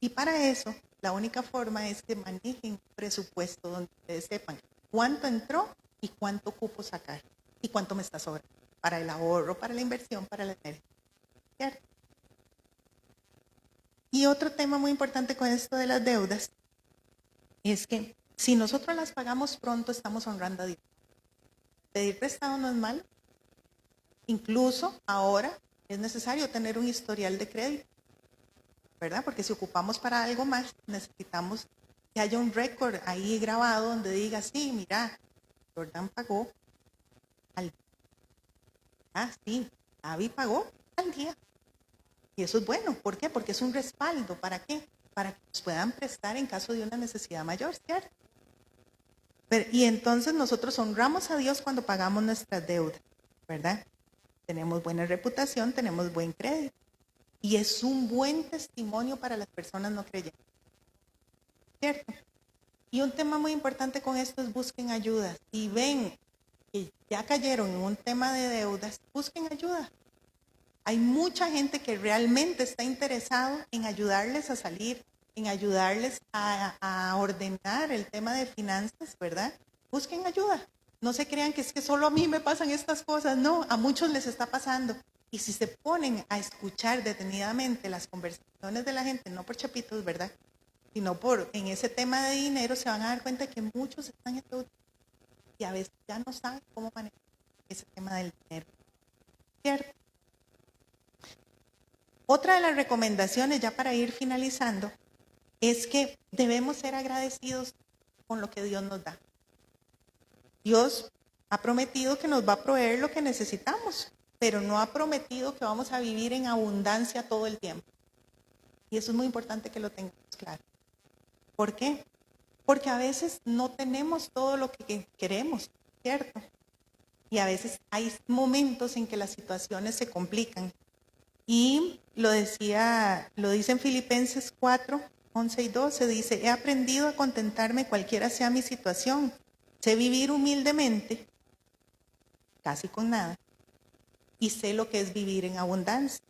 Y para eso, la única forma es que manejen un presupuesto donde ustedes sepan cuánto entró y cuánto ocupo sacar y cuánto me está sobrando para el ahorro, para la inversión, para la energía. ¿Cierto? Y otro tema muy importante con esto de las deudas es que si nosotros las pagamos pronto, estamos honrando a Dios. Pedir prestado no es malo. Incluso ahora es necesario tener un historial de crédito, ¿verdad? Porque si ocupamos para algo más, necesitamos que haya un récord ahí grabado donde diga, sí, mira, Jordán pagó al día. Ah, sí, Abby pagó al día. Y eso es bueno. ¿Por qué? Porque es un respaldo. ¿Para qué? Para que nos puedan prestar en caso de una necesidad mayor, ¿cierto? Y entonces nosotros honramos a Dios cuando pagamos nuestras deudas, ¿verdad? Tenemos buena reputación, tenemos buen crédito. Y es un buen testimonio para las personas no creyentes, ¿cierto? Y un tema muy importante con esto es busquen ayuda. Si ven que ya cayeron en un tema de deudas, busquen ayuda. Hay mucha gente que realmente está interesado en ayudarles a salir, en ayudarles a ordenar el tema de finanzas, ¿verdad? Busquen ayuda. No se crean que es que solo a mí me pasan estas cosas. No, a muchos les está pasando. Y si se ponen a escuchar detenidamente las conversaciones de la gente, no por chapitos, ¿verdad? Sino en ese tema de dinero, se van a dar cuenta que muchos están en deuda y a veces ya no saben cómo manejar ese tema del dinero. ¿Cierto? Otra de las recomendaciones, ya para ir finalizando, es que debemos ser agradecidos con lo que Dios nos da. Dios ha prometido que nos va a proveer lo que necesitamos, pero no ha prometido que vamos a vivir en abundancia todo el tiempo. Y eso es muy importante que lo tengamos claro. ¿Por qué? Porque a veces no tenemos todo lo que queremos, ¿cierto? Y a veces hay momentos en que las situaciones se complican. Y lo dice en Filipenses 4, 11 y 12, dice, he aprendido a contentarme cualquiera sea mi situación. Sé vivir humildemente, casi con nada, y sé lo que es vivir en abundancia,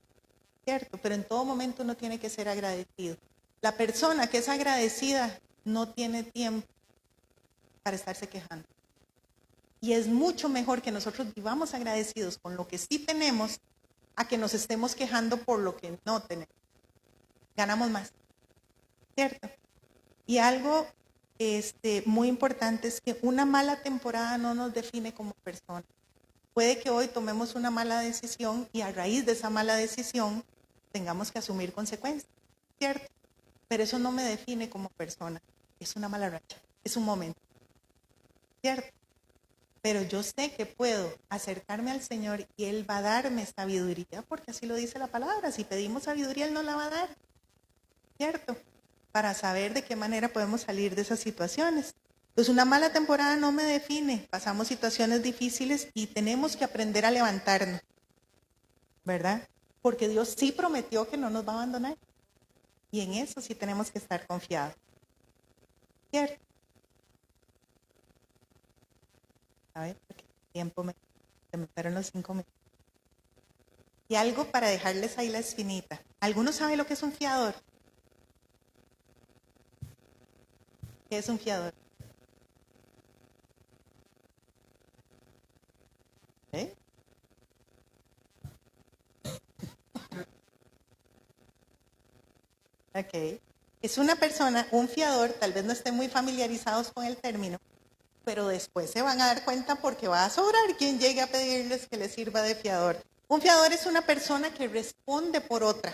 ¿cierto? Pero en todo momento uno tiene que ser agradecido. La persona que es agradecida no tiene tiempo para estarse quejando. Y es mucho mejor que nosotros vivamos agradecidos con lo que sí tenemos a que nos estemos quejando por lo que no tenemos. Ganamos más, ¿cierto? Y algo muy importante es que una mala temporada no nos define como personas. Puede que hoy tomemos una mala decisión y a raíz de esa mala decisión tengamos que asumir consecuencias, ¿cierto? Pero eso no me define como persona. Es una mala racha, es un momento, ¿cierto? Pero yo sé que puedo acercarme al Señor y Él va a darme sabiduría, porque así lo dice la palabra. Si pedimos sabiduría, Él nos la va a dar, ¿cierto? Para saber de qué manera podemos salir de esas situaciones. Pues una mala temporada no me define. Pasamos situaciones difíciles y tenemos que aprender a levantarnos, ¿verdad? Porque Dios sí prometió que no nos va a abandonar. Y en eso sí tenemos que estar confiados, ¿cierto? A ver, porque el tiempo se me fueron los 5 minutos. Y algo para dejarles ahí la espinita. ¿Alguno sabe lo que es un fiador? ¿Qué es un fiador? ¿Eh? Ok. Es una persona, un fiador, tal vez no estén muy familiarizados con el término, pero después se van a dar cuenta porque va a sobrar quien llegue a pedirles que les sirva de fiador. Un fiador es una persona que responde por otra,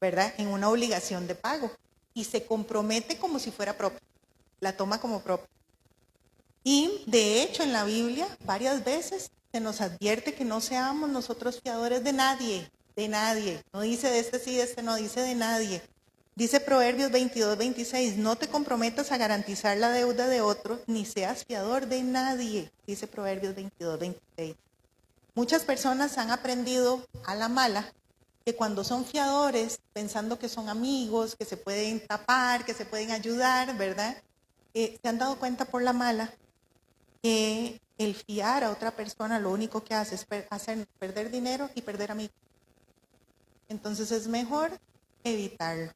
¿verdad? En una obligación de pago y se compromete como si fuera propia, la toma como propia. Y de hecho en la Biblia varias veces se nos advierte que no seamos nosotros fiadores de nadie, de nadie. No dice de este sí, de este no, dice de nadie. Dice Proverbios 22, 26, no te comprometas a garantizar la deuda de otro, ni seas fiador de nadie, dice Proverbios 22, 26. Muchas personas han aprendido a la mala que cuando son fiadores, pensando que son amigos, que se pueden tapar, que se pueden ayudar, ¿verdad? Se han dado cuenta por la mala que el fiar a otra persona lo único que hace es hacer perder dinero y perder amigos. Entonces es mejor evitarlo.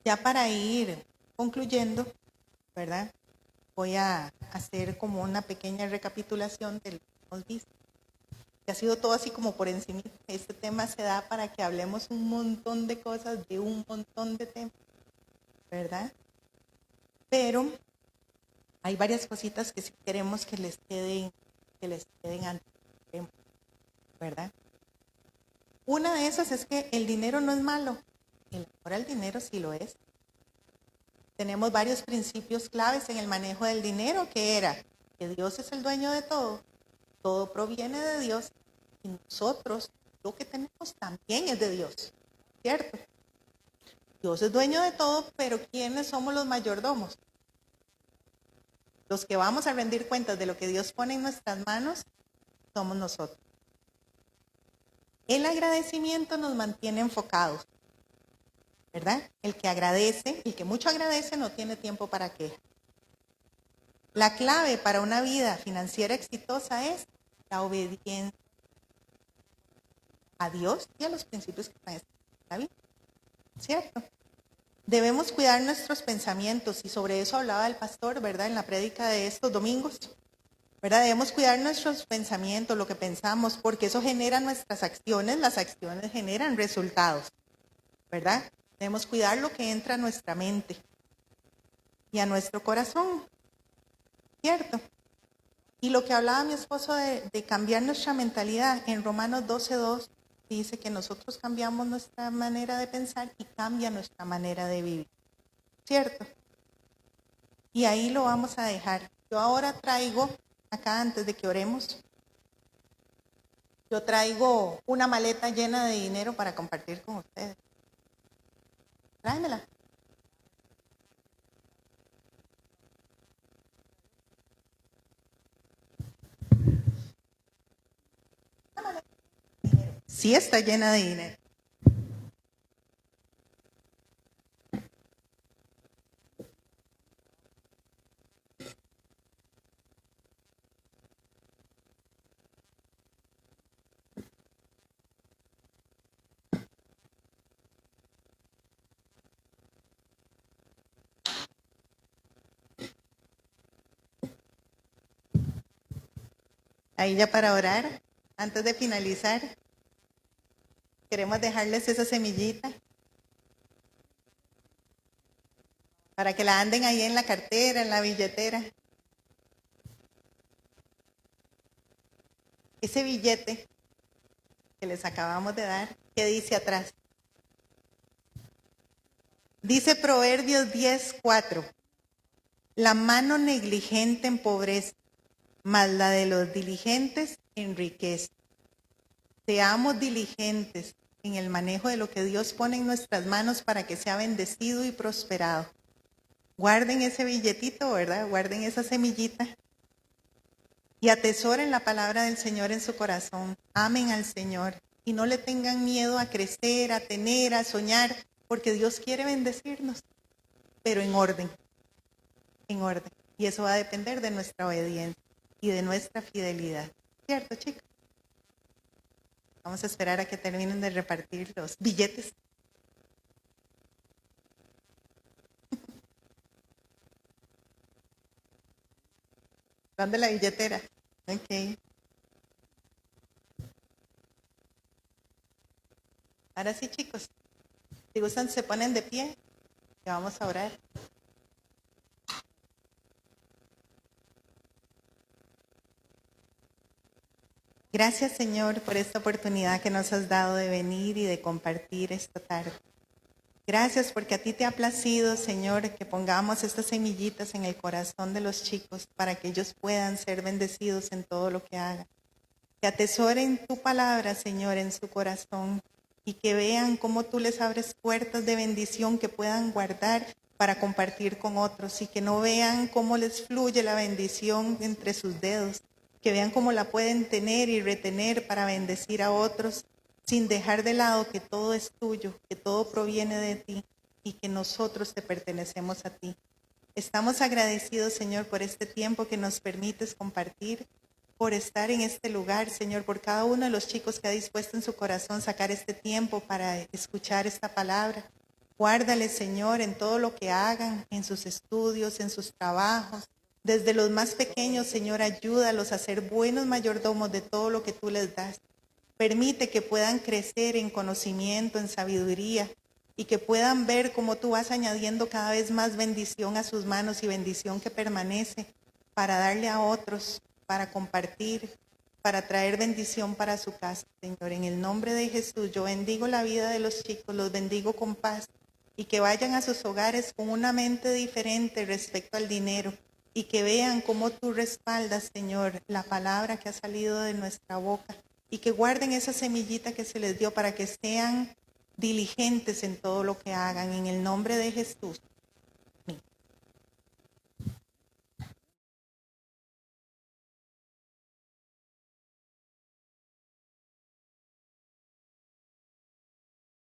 Ya para ir concluyendo, ¿verdad? Voy a hacer como una pequeña recapitulación de lo que hemos visto. Que ha sido todo así como por encima. Este tema se da para que hablemos un montón de cosas, de un montón de temas, ¿verdad? Pero hay varias cositas que sí queremos que les queden antes, ¿verdad? Una de esas es que el dinero no es malo. El amor al dinero sí lo es. Tenemos varios principios claves en el manejo del dinero, que era que Dios es el dueño de todo proviene de Dios, y nosotros lo que tenemos también es de Dios, ¿cierto? Dios es dueño de todo, pero ¿quiénes somos los mayordomos? Los que vamos a rendir cuentas de lo que Dios pone en nuestras manos somos nosotros. El agradecimiento nos mantiene enfocados, ¿verdad? El que agradece, el que mucho agradece no tiene tiempo para queja. La clave para una vida financiera exitosa es la obediencia a Dios y a los principios que están en la Biblia, ¿cierto? Debemos cuidar nuestros pensamientos, y sobre eso hablaba el pastor, ¿verdad? En la prédica de estos domingos, ¿verdad? Debemos cuidar nuestros pensamientos, lo que pensamos, porque eso genera nuestras acciones, las acciones generan resultados, ¿verdad? Debemos cuidar lo que entra a nuestra mente y a nuestro corazón, ¿cierto? Y lo que hablaba mi esposo de cambiar nuestra mentalidad, en Romanos 12:2 dice que nosotros cambiamos nuestra manera de pensar y cambia nuestra manera de vivir, ¿cierto? Y ahí lo vamos a dejar. Yo ahora traigo, acá antes de que oremos, yo traigo una maleta llena de dinero para compartir con ustedes. Tráemela. Sí está llena de dinero. Ahí ya para orar, antes de finalizar, queremos dejarles esa semillita para que la anden ahí en la cartera, en la billetera. Ese billete que les acabamos de dar, ¿qué dice atrás? Dice Proverbios 10:4, la mano negligente empobrece, mas la de los diligentes enriquece. Seamos diligentes en el manejo de lo que Dios pone en nuestras manos para que sea bendecido y prosperado. Guarden ese billetito, ¿verdad? Guarden esa semillita y atesoren la palabra del Señor en su corazón. Amen al Señor y no le tengan miedo a crecer, a tener, a soñar, porque Dios quiere bendecirnos, pero en orden, en orden. Y eso va a depender de nuestra obediencia y de nuestra fidelidad. ¿Cierto, chicos? Vamos a esperar a que terminen de repartir los billetes. ¿Dónde la billetera? Ok. Ahora sí, chicos. Si gustan, se ponen de pie y vamos a orar. Gracias, Señor, por esta oportunidad que nos has dado de venir y de compartir esta tarde. Gracias porque a ti te ha placido, Señor, que pongamos estas semillitas en el corazón de los chicos para que ellos puedan ser bendecidos en todo lo que hagan. Que atesoren tu palabra, Señor, en su corazón y que vean cómo tú les abres puertas de bendición que puedan guardar para compartir con otros y que no vean cómo les fluye la bendición entre sus dedos, que vean cómo la pueden tener y retener para bendecir a otros sin dejar de lado que todo es tuyo, que todo proviene de ti y que nosotros te pertenecemos a ti. Estamos agradecidos, Señor, por este tiempo que nos permites compartir, por estar en este lugar, Señor, por cada uno de los chicos que ha dispuesto en su corazón sacar este tiempo para escuchar esta palabra. Guárdales, Señor, en todo lo que hagan, en sus estudios, en sus trabajos. Desde los más pequeños, Señor, ayúdalos a ser buenos mayordomos de todo lo que tú les das. Permite que puedan crecer en conocimiento, en sabiduría, y que puedan ver cómo tú vas añadiendo cada vez más bendición a sus manos y bendición que permanece para darle a otros, para compartir, para traer bendición para su casa, Señor. En el nombre de Jesús, yo bendigo la vida de los chicos, los bendigo con paz y que vayan a sus hogares con una mente diferente respecto al dinero y que vean cómo tú respaldas, Señor, la palabra que ha salido de nuestra boca y que guarden esa semillita que se les dio para que sean diligentes en todo lo que hagan. En el nombre de Jesús.